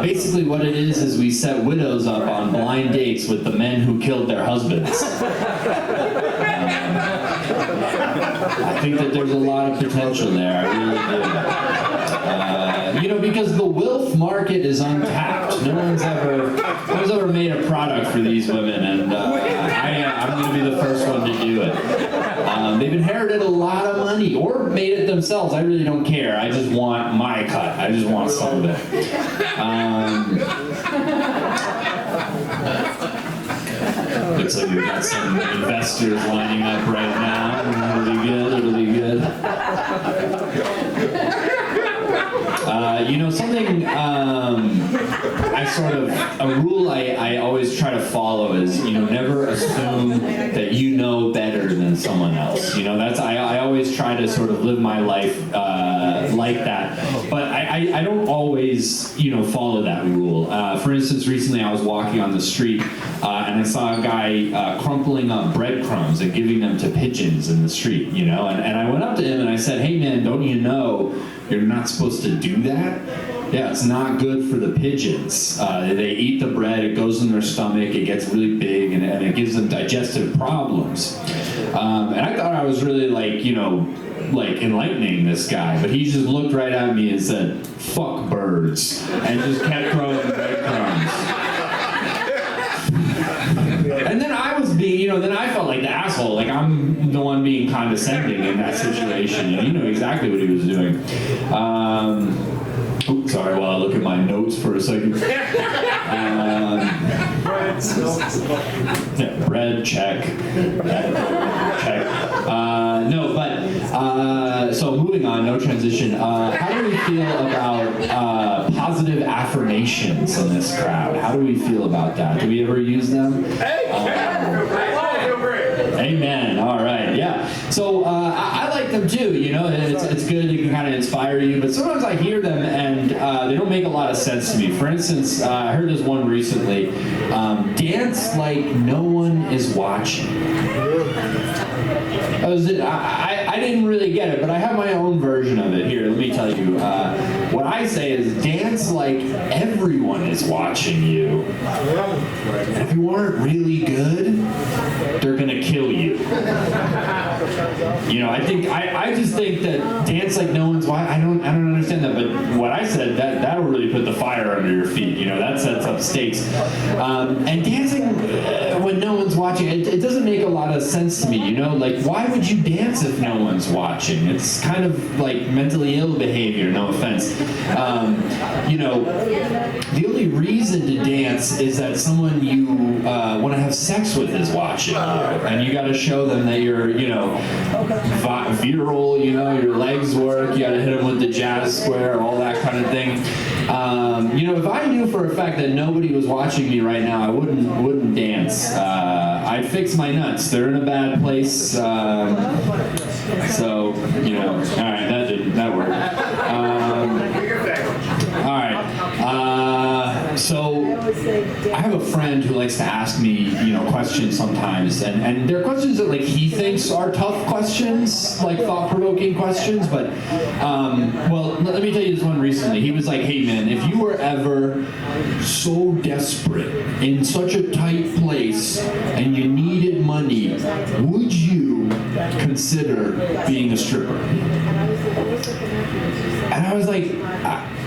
Basically what it is we set widows up on blind dates with the men who killed their husbands. I think that there's a lot of potential there, I really do. Because the WILF market is untapped. No one's ever made a product for these women, and I'm going to be the first one to do it. They've inherited a lot of money, or made it themselves. I really don't care. I just want my cut. I just want some of it. Looks like we've got some investors lining up right now. It'll be good. Something a rule I always try to follow is, never assume that you know better than someone else. I always try to sort of live my life like that. But I don't always, follow that rule. For instance, recently I was walking on the street and I saw a guy crumpling up breadcrumbs and giving them to pigeons in the street, and I went up to him and I said, "Hey man, don't you know you're not supposed to do that? Yeah, it's not good for the pigeons. They eat the bread, it goes in their stomach, it gets really big, and it gives them digestive problems." And I thought I was really enlightening this guy, but he just looked right at me and said, "Fuck birds," and just kept throwing breadcrumbs. And then I was being, then I felt like the asshole, like I'm the one being condescending in that situation, and you know exactly what he was doing. Oops, sorry, while I look at my notes for a second. Bread, check. Check. So moving on, no transition. How do we feel about positive affirmations in this crowd? How do we feel about that? Do we ever use them? Amen. All right. Yeah. So I like them too. It's good. It can kind of inspire you. But sometimes I hear them and they don't make a lot of sense to me. For instance, I heard this one recently. Dance like no one is watching. I didn't really get it, but I have my own version of it. Here, let me tell you. What I say is dance like everyone is watching you. And if you aren't really good, they're gonna kill you. I just think that dance like no one's watching. I don't understand that, but what I said, that'll really put the fire under your feet. That sets up stakes. And dancing when no one's watching, it doesn't make a lot of sense to me. Why would you dance if no one's watching? It's kind of like mentally ill behavior. No offense. The only reason to dance is that someone you want to have sex with is watching you, and you got to show them that you're, virile. Your legs work. You got to hit them with the jazz square, all that kind of thing. If I knew for a fact that nobody was watching me right now, I wouldn't dance. I'd fix my nuts. They're in a bad place. All right, that worked. All right. So I have a friend who likes to ask me, questions sometimes, and they're questions that he thinks are tough questions, like thought-provoking questions. But let me tell you this one recently. He was like, "Hey man, if you were ever so desperate in such a tight place and you needed money, would you consider being a stripper?" And I was like,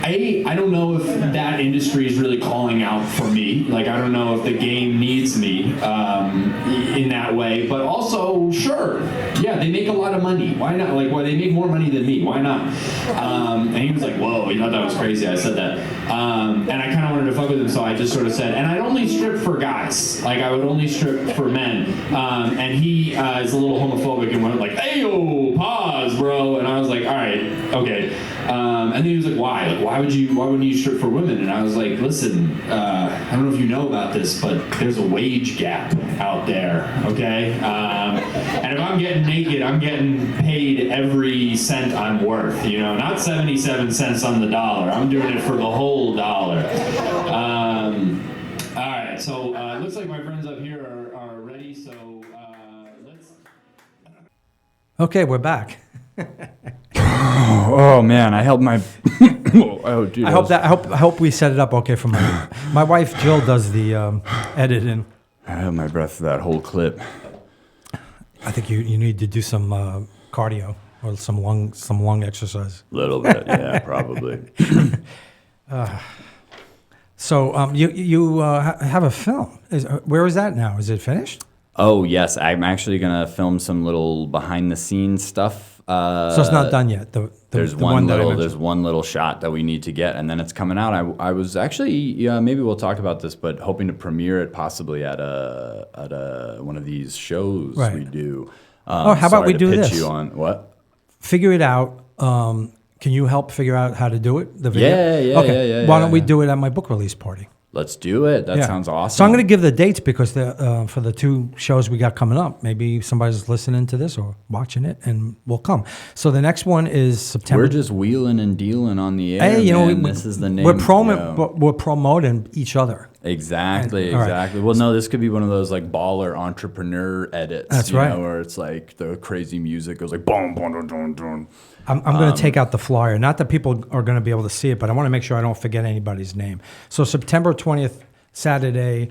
I don't know if that industry is really calling out for me. I don't know if the game needs me in that way. But also, sure, yeah, they make a a lot of money. Why not? Like, they make more money than me. Why not? And he was like, whoa, he thought that was crazy. I said that. And I kind of wanted to fuck with him, so I just sort of said, and I'd only strip for guys. Like, I would only strip for men. And he is a little homophobic and went like, hey, yo, pause, bro. And I was like, all right, okay. And then he was like, why? Like, why wouldn't you strip for women? And I was like, listen, I don't know if you know about this, but there's a wage gap out there, okay? And if I'm getting naked, I'm getting paid every cent I'm worth, not 77 cents on the dollar. I'm doing it for the whole dollar. All right, so it looks like my friends up here are ready, so let's... Okay, we're back. Oh man, I held my. Oh, dude. I hope we set it up okay for my wife Jill does the editing. I held my breath for that whole clip. I think you need to do some cardio or some lung exercise. A little bit, yeah, probably. So you have a film. Where is that now? Is it finished? Oh yes, I'm actually gonna film some little behind the scenes stuff. So it's not done yet. There's one little shot that we need to get, and then it's coming out. I was actually, maybe we'll talk about this, but hoping to premiere it possibly at one of these shows we do. How about we do this? You on what? Figure it out. Can you help figure out how to do it? The video. Yeah. Why don't we do it at my book release party? Let's do it. That sounds awesome. So I'm going to give the dates because for the two shows we got coming up, maybe somebody's listening to this or watching it, and we'll come. So the next one is September. We're just wheeling and dealing on the air. Hey, this is the name. We're promoting each other. Exactly. Right. Well, no, this could be one of those like baller entrepreneur edits. That's right. Where it's like the crazy music goes like boom, boom, boom, boom, boom. I'm going to take out the flyer. Not that people are going to be able to see it, but I want to make sure I don't forget anybody's name. So September 20th, Saturday,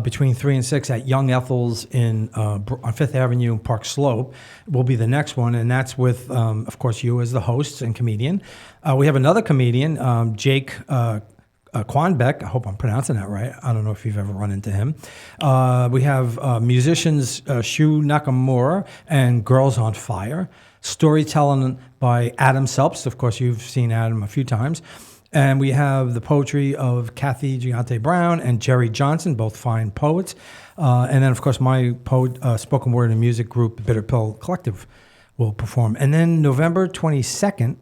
between 3 and 6 at Young Ethel's on Fifth Avenue, Park Slope, will be the next one. And that's with, of course, you as the host and comedian. We have another comedian, Jake Quanbeck. I hope I'm pronouncing that right. I don't know if you've ever run into him. We have musicians Shu Nakamura and Girls on Fire. Storytelling by Adam Selps. Of course, you've seen Adam a few times. And we have the poetry of Kathy Giante Brown and Jerry Johnson, both fine poets. And then, of course, my spoken word and music group, Bitter Pill Collective, will perform. And then November 22nd,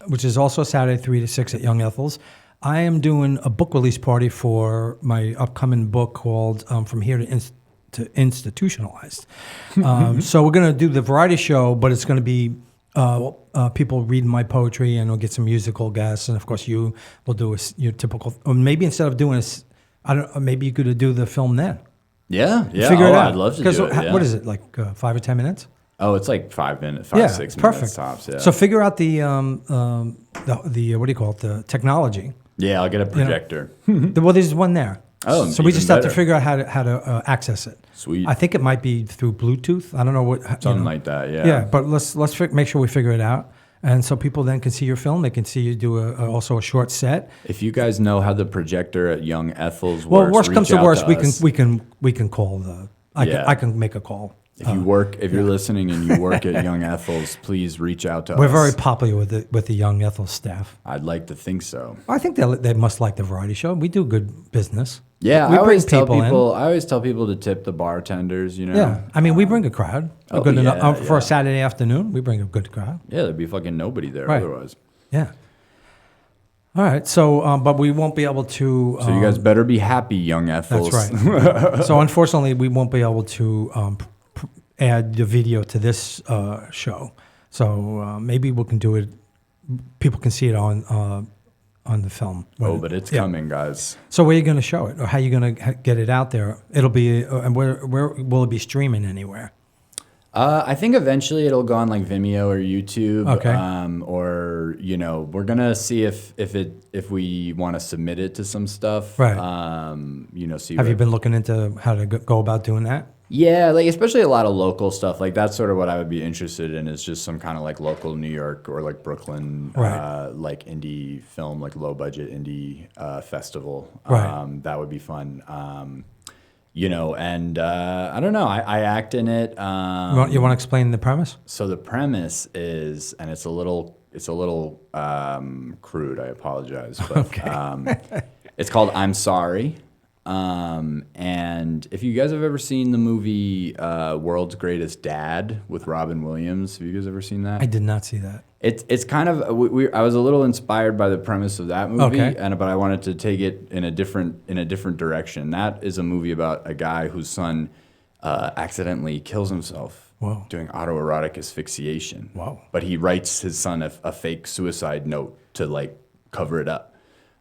which is also Saturday, 3 to 6 at Young Ethel's, I am doing a book release party for my upcoming book called From Here to Institutionalized. So we're going to do the variety show, but it's going to be people reading my poetry, and we'll get some musical guests, and of course you will do your typical. Or maybe instead of doing this, maybe you could do the film then. Yeah. Figure it out. I'd love to do it. Yeah. What is it like? 5 or 10 minutes? Oh, it's like 5 minutes, 6 perfect. minutes tops. Yeah. So figure out the what do you call it? The technology. Yeah, I'll get a projector. Well, there's one there. Oh, so we just have to figure out how to access it. Sweet. I think it might be through Bluetooth. I don't know what. Something like that. Yeah. Yeah, but let's make sure we figure it out, and so people then can see your film. They can see you do also a short set. If you guys know how the projector at Young Ethel's works, well, worst comes to worst, we can can call the. I can make a call. If you're listening and you work at Young Ethel's, please reach out to us. We're very popular with the Young Ethel's staff. I'd like to think so. I think they must like the variety show. We do good business. Yeah, I always tell people to tip the bartenders. Yeah, I mean we bring a crowd. For a Saturday afternoon, we bring a good crowd. Yeah, there'd be fucking nobody there otherwise. Yeah. All right, so but we won't be able to. So you guys better be happy, Young Ethels. That's right. So unfortunately, we won't be able to add the video to this show. So maybe we can do it. People can see it on the film. But it's coming, guys. So where are you going to show it, or how are you going to get it out there? It'll be, and where will it be streaming anywhere? I think eventually it'll go on like Vimeo or YouTube. Okay. Or we're gonna see if we want to submit it to some stuff. Right. Have you been looking into how to go about doing that? Yeah, like especially a lot of local stuff. Like that's sort of what I would be interested in, is just some kind of like local New York or like Brooklyn, like indie film, like low budget indie festival. Right. That would be fun. and I don't know. I act in it. You want to explain the premise? So the premise is, and it's a little crude. I apologize, but it's called "I'm Sorry." And if you guys have ever seen the movie World's Greatest Dad with Robin Williams, have you guys ever seen that? I did not see that. It's kind of I was a little inspired by the premise of that movie, Okay. but I wanted to take it in a different direction. That is a movie about a guy whose son accidentally kills himself Whoa. doing autoerotic asphyxiation. Wow. But he writes his son a fake suicide note to like cover it up.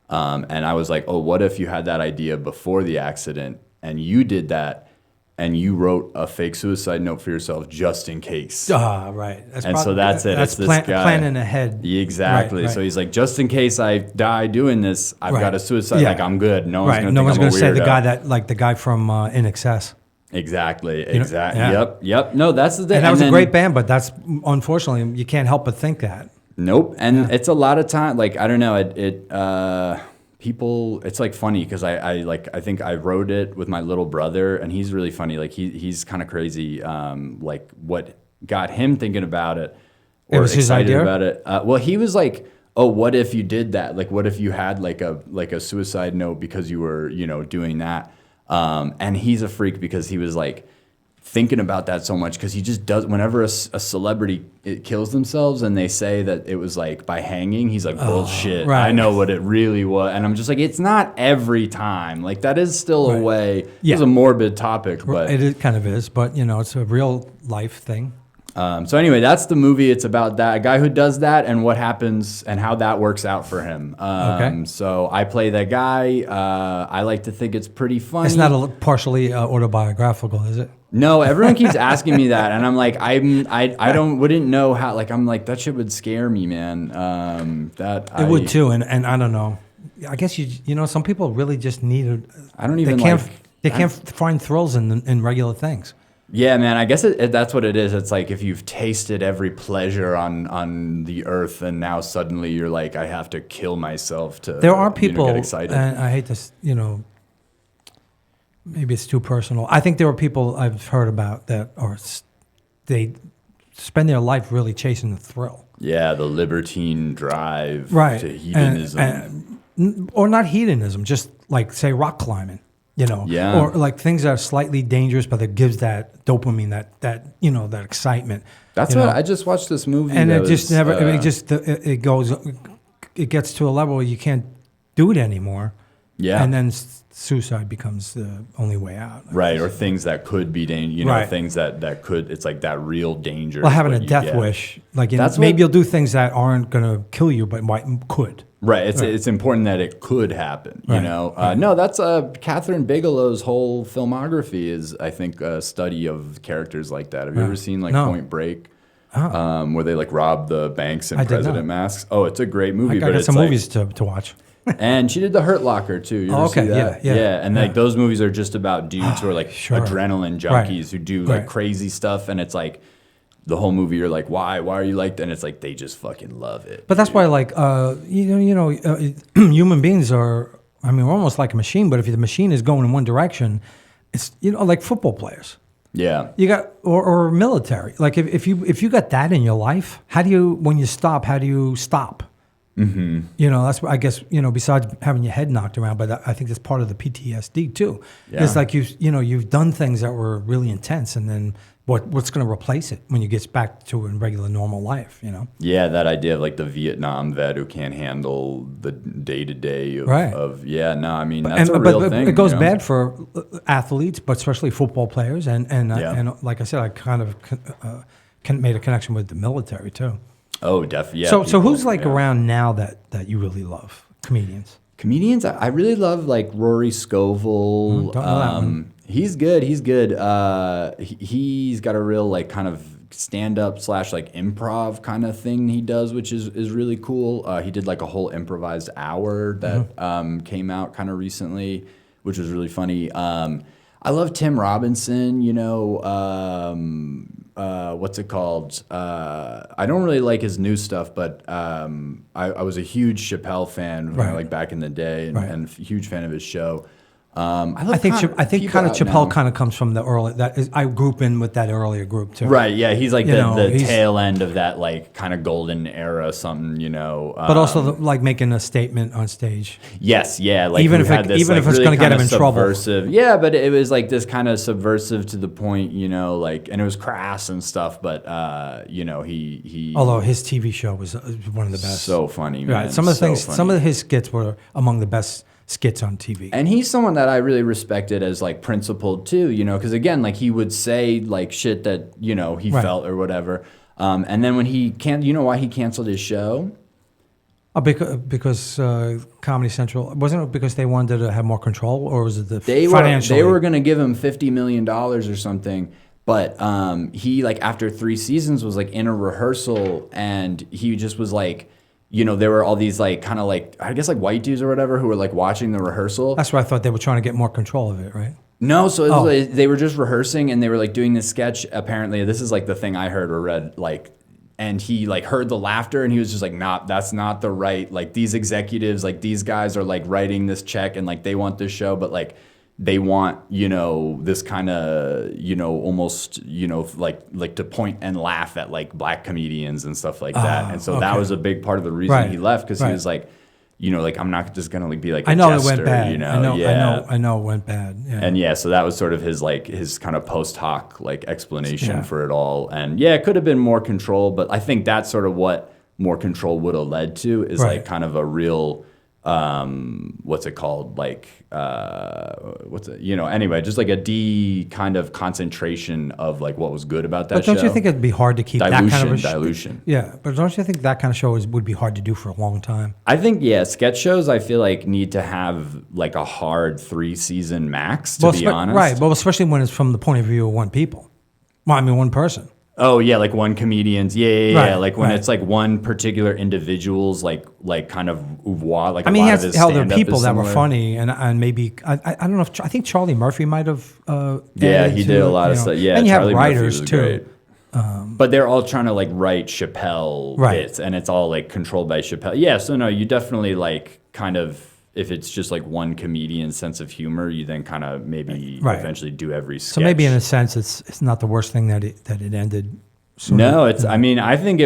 And I was like, oh, what if you had that idea before the accident and you did that and you wrote a fake suicide note for yourself just in case? Right. So that's it. That's it's this guy. planning ahead. Exactly. Right. So he's like, just in case I die doing this, I've got a suicide. Yeah. Like, I'm good. No one's Right. going to No one's going to say the guy from In Excess. Exactly. Yeah. Yep. No, that's the thing. And that was a great band, but that's unfortunately you can't help but think that. Nope. And it's a lot of time. Like, I don't know. People, it's like funny because I think I wrote it with my little brother and he's really funny. Like he's kind of crazy. Like what got him thinking about it or it was excited his idea? about it. Well, he was like, oh, what if you did that? Like, what if you had like a suicide note because you were, doing that? And he's a freak because he was like, thinking about that so much because he just does whenever a celebrity kills themselves and they say that it was like by hanging, he's like, bullshit. Right. I know what it really was. And I'm just like, it's not every time. Like that is still a way. Yeah. It's a morbid topic, but it kind of is, but it's a real life thing. so anyway, that's the movie. It's about that a guy who does that and what happens and how that works out for him. So I play that guy. I like to think it's pretty funny. It's not partially autobiographical, is it? No, everyone keeps asking me that, and I'm like, I wouldn't know how. Like, I'm like, that shit would scare me, man. It would too, and I don't know. I guess some people really just need. I don't even. They can't find thrills in regular things. Yeah, man. I guess that's what it is. It's like if you've tasted every pleasure on the earth, and now suddenly you're like, I have to kill myself to. There are people, get excited. and I hate this. Maybe it's too personal. I think there are people I've heard about that they spend their life really chasing the thrill. Yeah, the libertine drive to hedonism. Or not hedonism, just like, say, rock climbing, Yeah. Or like things that are slightly dangerous, but that gives that dopamine, that excitement. That's what I just watched this movie. And it just never, it gets to a level where you can't do it anymore. Yeah. And then suicide becomes the only way out. Right, or things that could be dangerous, right. Things that could, it's like that real danger. Well, having a death wish, like maybe you'll do things that aren't going to kill you, but could. Right, it's important that it could happen, right. No, that's Catherine Bigelow's whole filmography is, I think, a study of characters like that. Have you ever seen Point Break? Where they like rob the banks in president masks? Oh, it's a great movie. I got some movies to watch. And she did The Hurt Locker too. You ever see that? Yeah. And like those movies are just about dudes who are like adrenaline junkies who do like crazy stuff, and it's like the whole movie you're like, why are you like that? And it's like they just fucking love it. But that's why human beings are. I mean, we're almost like a machine. But if the machine is going in one direction, it's like football players. Yeah. You got or military. Like if you got that in your life, how do you stop? Mm-hmm. That's what I guess, besides having your head knocked around, but I think that's part of the PTSD too. Yeah. It's like you've done things that were really intense, and then what's going to replace it when you get back to a regular normal life, Yeah, that idea of like the Vietnam vet who can't handle the day-to-day of I mean, that's a real thing. It goes bad for athletes, but especially football players, and like I said, I kind of made a connection with the military too. Oh, definitely. Yeah, so who's around now that you really love? Comedians, I really love like Rory Scovel. Don't know that one. He's good. He's got a real like kind of stand-up / like improv kind of thing he does, which is really cool. He did like a whole improvised hour that came out kind of recently, which was really funny. I love Tim Robinson. What's it called? I don't really like his new stuff, but I was a huge Chappelle fan, like back in the day, and a huge fan of his show. I think kind of Chappelle kind of comes from the early. I group in with that earlier group too. Right. Yeah. He's like the tail end of that like kind of golden era, something, you know. But also like making a statement on stage. Yes. Yeah. Like even if it's really going to get him in trouble. Yeah, but it was like this kind of subversive to the point, you know, like, and it was crass and stuff. But you know, he. Although his TV show was one of the best. So funny, man. Right. Some of the things, some of his skits were among the best skits on TV. And he's someone that I really respected as like principled too, you know, because again, like he would say like shit that, you know, he felt or whatever. And then when you know why he canceled his show? Because Comedy Central, wasn't it because they wanted to have more control, or was it financially? They were going to give him $50 million or something. But he like after 3 seasons was like in a rehearsal and he just was like, you know, there were all these like kind of like, I guess like white dudes or whatever who were like watching the rehearsal. That's why I thought they were trying to get more control of it, right? No, so it was like, they were just rehearsing and they were like doing this sketch. Apparently, this is like the thing I heard or read, like, and he like heard the laughter and he was just like, nah, that's not the right, like these executives, like these guys are like writing this check and like they want this show, but like they want, you know, this kind of, you know, almost, you know, like to point and laugh at like black comedians and stuff like that. And so that was a big part of the reason he left, because he was like, you know, like I'm not just gonna like be like a jester, it went bad. You know, I know it went bad. Yeah. And so that was sort of his kind of post hoc like explanation for it all. And it could have been more control, but I think that's sort of what more control would have led to is like kind of a real what's it called? Like, you know, anyway, just like a kind of concentration of like what was good about that show. But don't you think it'd be hard to keep that kind of dilution? Yeah, but don't you think that kind of show would be hard to do for a long time? I think, sketch shows I feel like need to have like a hard 3-season max, to be honest. Right, well, especially when it's from the point of view of one person. Oh yeah, like one comedian's like when it's like one particular individual's like kind of oeuvre. Like he there are people that were funny and maybe I don't know if I think Charlie Murphy might have. He did a lot of stuff. Yeah, and you Charlie have writers Murphy too. But they're all trying to like write Chappelle bits, and it's all like controlled by Chappelle. Yeah, so no, you definitely like kind of. If it's just like one comedian's sense of humor, you then kind of maybe eventually do every sketch. So maybe in a sense, it's not the worst thing that it ended. No, it's. I mean, I think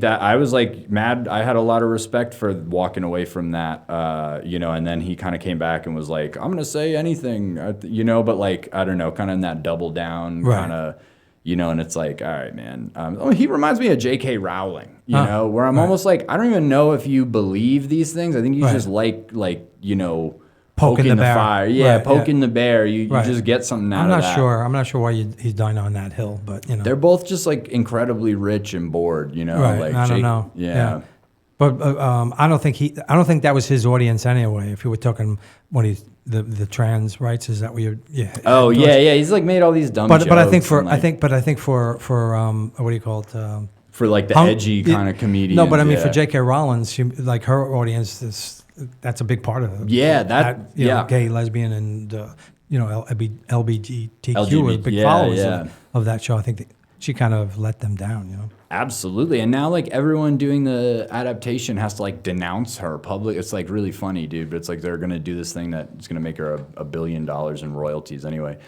that I was like mad. I had a lot of respect for walking away from that, you know. And then he kind of came back and was like, "I'm gonna say anything," you know. But like, I don't know, kind of in that double down kind of. You know, and it's like, all right, man. He reminds me of J.K. Rowling, you know, where I'm almost like, I don't even know if you believe these things. I think you just like you know, poking the fire. Yeah, poking the bear. You just get something out of that. I'm not sure why he's dying on that hill, but, you know. They're both just, like, incredibly rich and bored, you know. Right, like I don't know. Yeah. But I don't think that was his audience anyway. If you were talking when he's the trans rights, is that what you're? Yeah. Oh yeah. He's like made all these dumb jokes. But I think for what do you call it? For like the edgy kind of comedian. No, but I mean for J.K. Rowling, like her audience that's a big part of it. Yeah, know, gay, lesbian, and you know LGBTQ are big followers of that show. I think she kind of let them down, you know. Absolutely. And now like everyone doing the adaptation has to like denounce her public. It's like really funny, dude, but it's like they're going to do this thing that's going to make her $1 billion in royalties anyway.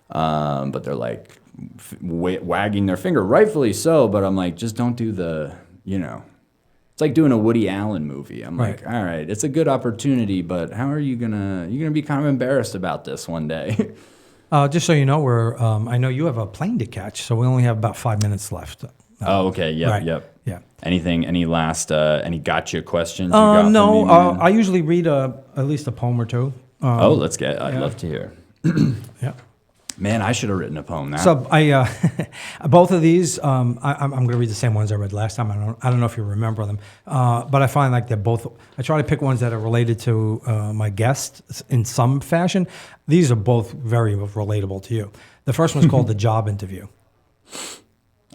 But they're like wagging their finger, rightfully so, but I'm like, just don't do the, you know. It's like doing a Woody Allen movie. I'm like, all right, it's a good opportunity, but how are you you're gonna be kind of embarrassed about this one day. Just so you know, I know you have a plane to catch, so we only have about 5 minutes left. Oh, okay. Yep. Yeah. Any last, any gotcha questions you got from me? I usually read at least a poem or two. I'd love to hear. Yeah. Man, I should have written a poem now. So both of these, I'm going to read the same ones I read last time. I don't know if you remember them, but I find like they're both. I try to pick ones that are related to my guest in some fashion. These are both very relatable to you. The first one's called "The Job Interview."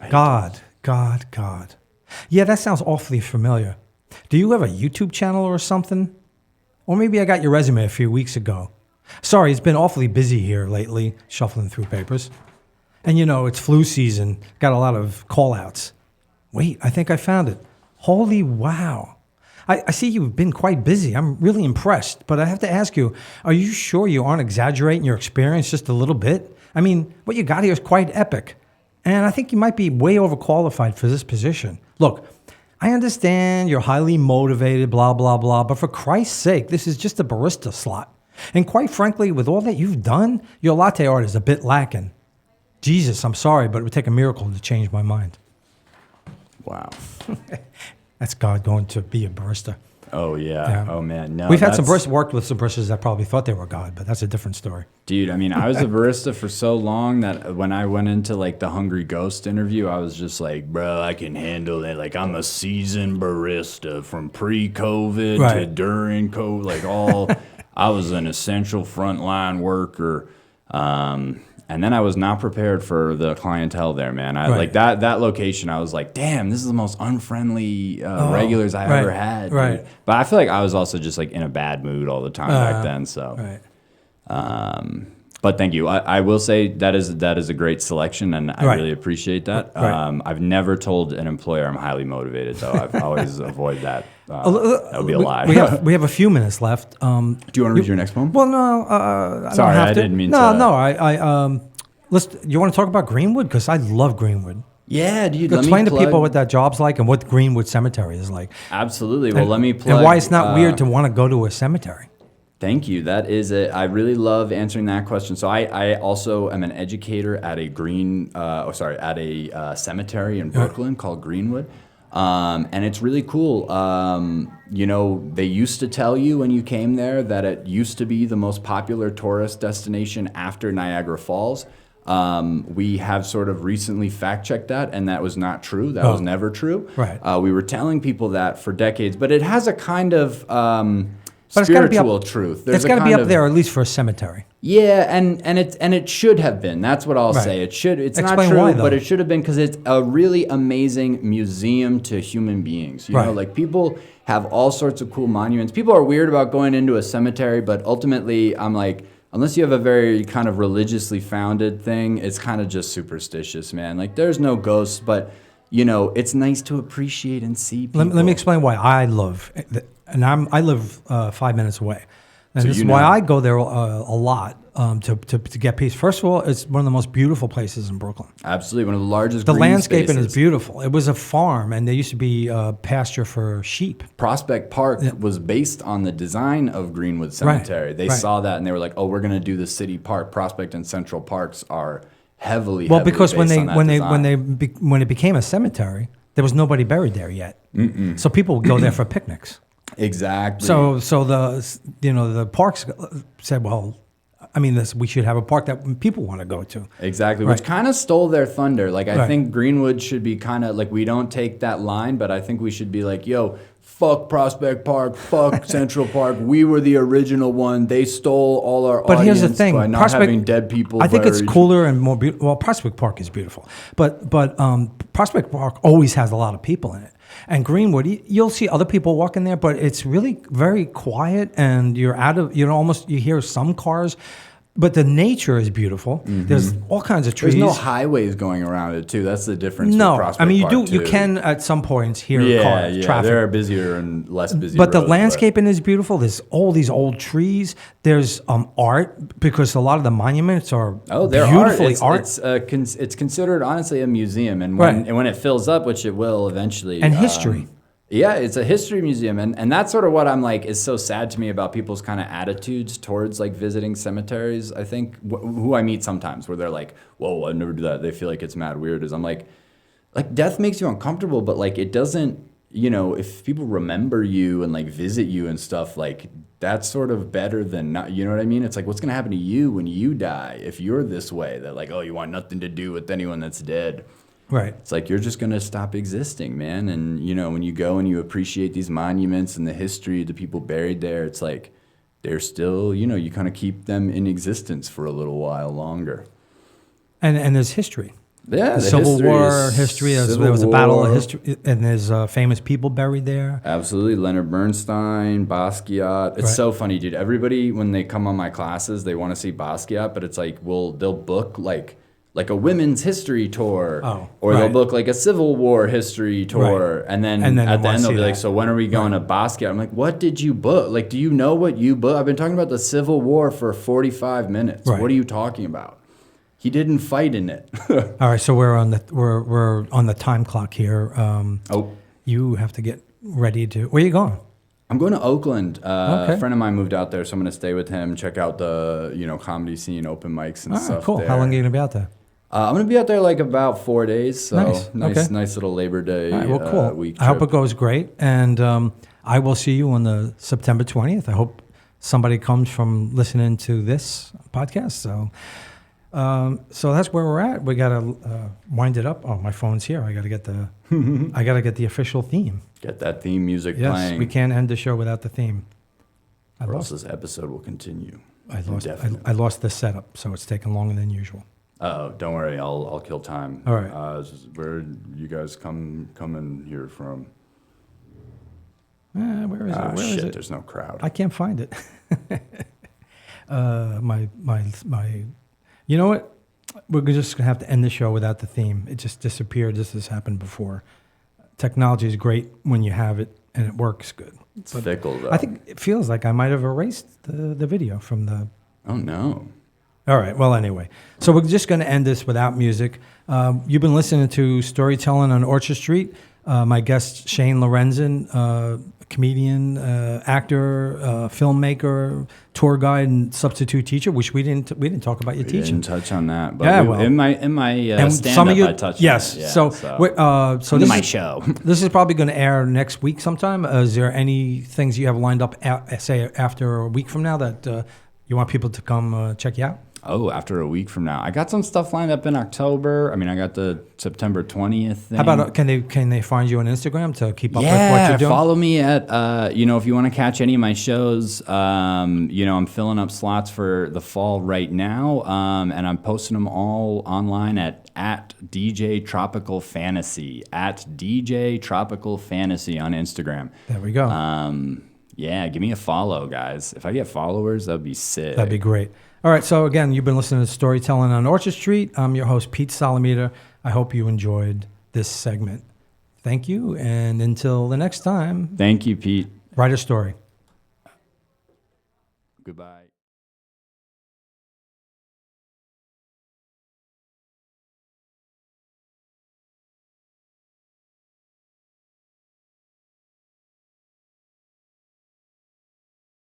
God. Yeah, that sounds awfully familiar. Do you have a YouTube channel or something? Or maybe I got your resume a few weeks ago. Sorry, it's been awfully busy here lately, shuffling through papers. And you know, it's flu season, got a lot of call-outs. Wait, I think I found it. Holy wow. I see you've been quite busy. I'm really impressed. But I have to ask you, are you sure you aren't exaggerating your experience just a little bit? I mean, what you got here is quite epic. And I think you might be way overqualified for this position. Look, I understand you're highly motivated, blah, blah, blah. But for Christ's sake, this is just a barista slot. And quite frankly, with all that you've done, your latte art is a bit lacking. Jesus, I'm sorry, but it would take a miracle to change my mind. Wow. That's God going to be a barista. Oh, yeah. Oh, man. No, We've had some baristas, worked with some baristas that probably thought they were God, but that's a different story. Dude, I mean, I was a barista for so long that when I went into like the Hungry Ghost interview, I was just like, bro, I can handle it. Like, I'm a seasoned barista from pre-COVID to during COVID, like all. I was an essential frontline worker. And then I was not prepared for the clientele there, man. Like that location, I was like, damn, this is the most unfriendly regulars I ever had. Right. Dude. But I feel like I was also just like in a bad mood all the time back then. So, but thank you. I will say that is a great selection, and I really appreciate that. I've never told an employer I'm highly motivated, though. I've always avoided that. That would be a lie. We have a few minutes left. Do you want to read your next poem? Well, no. Sorry, I didn't mean to. No. You want to talk about Greenwood? Because I love Greenwood. Yeah, dude. Explain to people what that job's like and what Greenwood Cemetery is like. Absolutely. Well, let me plug. And why it's not weird to want to go to a cemetery. Thank you. That is it. I really love answering that question. So I also am an educator at a cemetery in Brooklyn called Greenwood. And it's really cool. They used to tell you when you came there that it used to be the most popular tourist destination after Niagara Falls. We have sort of recently fact-checked that, and that was not true. That was never true. Right. We were telling people that for decades, but it has a kind of spiritual truth. It's got to be up there, at least for a cemetery. Yeah, and it should have been. That's what I'll say. It should. It's Explain not true, why, though. but it should have been because it's a really amazing museum to human beings. You know, like people have all sorts of cool monuments. People are weird about going into a cemetery, but ultimately, I'm like, unless you have a very kind of religiously founded thing, it's kind of just superstitious, man. Like, there's no ghosts, but it's nice to appreciate and see people. Let me explain why I love, and I live 5 minutes away. And So this is why I go there a lot to get peace. First of all, it's one of the most beautiful places in Brooklyn. Absolutely, one of the largest The green landscaping spaces. is beautiful. It was a farm, and there used to be pasture for sheep. Prospect Park was based on the design of Greenwood Cemetery. They saw that, and they were like, oh, we're going to do the city park. Prospect and Central Parks are heavily Because based on that design. when it became a cemetery, there was nobody buried there yet. So people would go there for picnics. Exactly. So the parks said, well, I mean, we should have a park that people want to go to. Exactly, which kind of stole their thunder. Like, I think Greenwood should be kind of like, we don't take that line, but I think we should be like, yo, fuck Prospect Park, fuck Central Park. We were the original one. They stole all our audience here's the thing, by not having dead people. I think it's buried. cooler and more beautiful. Well, Prospect Park is beautiful, but Prospect Park always has a lot of people in it. And Greenwood, you'll see other people walking there, but it's really very quiet, and you hear some cars. But the nature is beautiful. There's all kinds of trees. There's no highways going around it too. That's the difference. No, with Prospect I mean Park, you can at some points hear cars, traffic. There are busier and less busy. But the roads, landscaping is beautiful. There's all these old trees. There's art, because a lot of the monuments are beautifully art. It's considered honestly a museum, and when it fills up, which it will eventually, and history. Yeah, it's a history museum, and that's sort of what I'm like is so sad to me about people's kind of attitudes towards like visiting cemeteries. I think who I meet sometimes where they're like, "Whoa, I'd never do that." They feel like it's mad weird. I'm like death makes you uncomfortable, but like it doesn't. If people remember you and like visit you and stuff, like that's sort of better than not. You know what I mean? It's like, what's gonna happen to you when you die if you're this way? That like, oh, you want nothing to do with anyone that's dead. Right. It's like you're just going to stop existing, man. And, when you go and you appreciate these monuments and the history of the people buried there, it's like they're still, you kind of keep them in existence for a little while longer. And there's history. Yeah, the Civil War history. There was a battle of history, and there's famous people buried there. Absolutely. Leonard Bernstein, Basquiat. It's so funny, dude. Everybody, when they come on my classes, they want to see Basquiat, but it's like, they'll book like like a women's history tour, Oh, or they'll right. book like a Civil War history tour, Right. and then And then at they the wanna end they'll see be like, that. "So when are we going to Basquiat?" I'm like, "What did you book? Like, do you know what you booked? I've been talking about the Civil War for 45 minutes. Right. What are you talking about? He didn't fight in it." All right, so we're on the time clock here. Oh, You have to get ready to. Where are you going? I'm going to Oakland. Okay. A friend of mine moved out there, so I'm going to stay with him, check out the comedy scene, open mics and All right, stuff. cool. There. How long are you gonna be out there? I'm going to be out there like about 4 days. So Nice. Okay. nice little Labor Day All right, well, cool. week. I hope trip. it goes great, and I will see you on the September 20th. I hope somebody comes from listening to this podcast. So that's where we're at. We gotta wind it up. Oh, my phone's here. I gotta get the official theme. Get that theme music Yes, playing. we can't end the show without the theme. Or else this episode will continue. I lost the setup, so it's taking longer than usual. Oh, don't worry. I'll kill time. All right. Where you guys coming here from? Where is it? Where is Shit, it? there's no crowd. I can't find it. My. You know what? We're just gonna have to end the show without the theme. It just disappeared. This has happened before. Technology is great when you have it and it works good. It's fickle though. I think it feels like I might have erased the video from the. Oh no. All right. Well, anyway, so we're just going to end this without music. You've been listening to Storytelling on Orchard Street. My guest Shane Lorenzen, comedian, actor, filmmaker, tour guide, and substitute teacher. Which we didn't talk about your We teaching. didn't touch on that, but Yeah, well. in my And stand up, I touched yes. on it. Yeah, so into this my is, show. This is probably going to air next week sometime. Is there any things you have lined up, say after a week from now, that you want people to come check you out? Oh, after a week from now, I got some stuff lined up in October. I mean, I got the September 20th thing. How about can they find you on Instagram to keep up with what Yeah, you're doing? follow me at if you want to catch any of my shows. I'm filling up slots for the fall right now, and I'm posting them all online at DJ Tropical Fantasy at DJ Tropical Fantasy on Instagram. There we go. Yeah, give me a follow, guys. If I get followers, that'd be sick. That'd be great. All right, so again, you've been listening to Storytelling on Orchard Street. I'm your host, Pete Solomita. I hope you enjoyed this segment. Thank you, and until the next time, Thank you, Pete. write a story. Goodbye.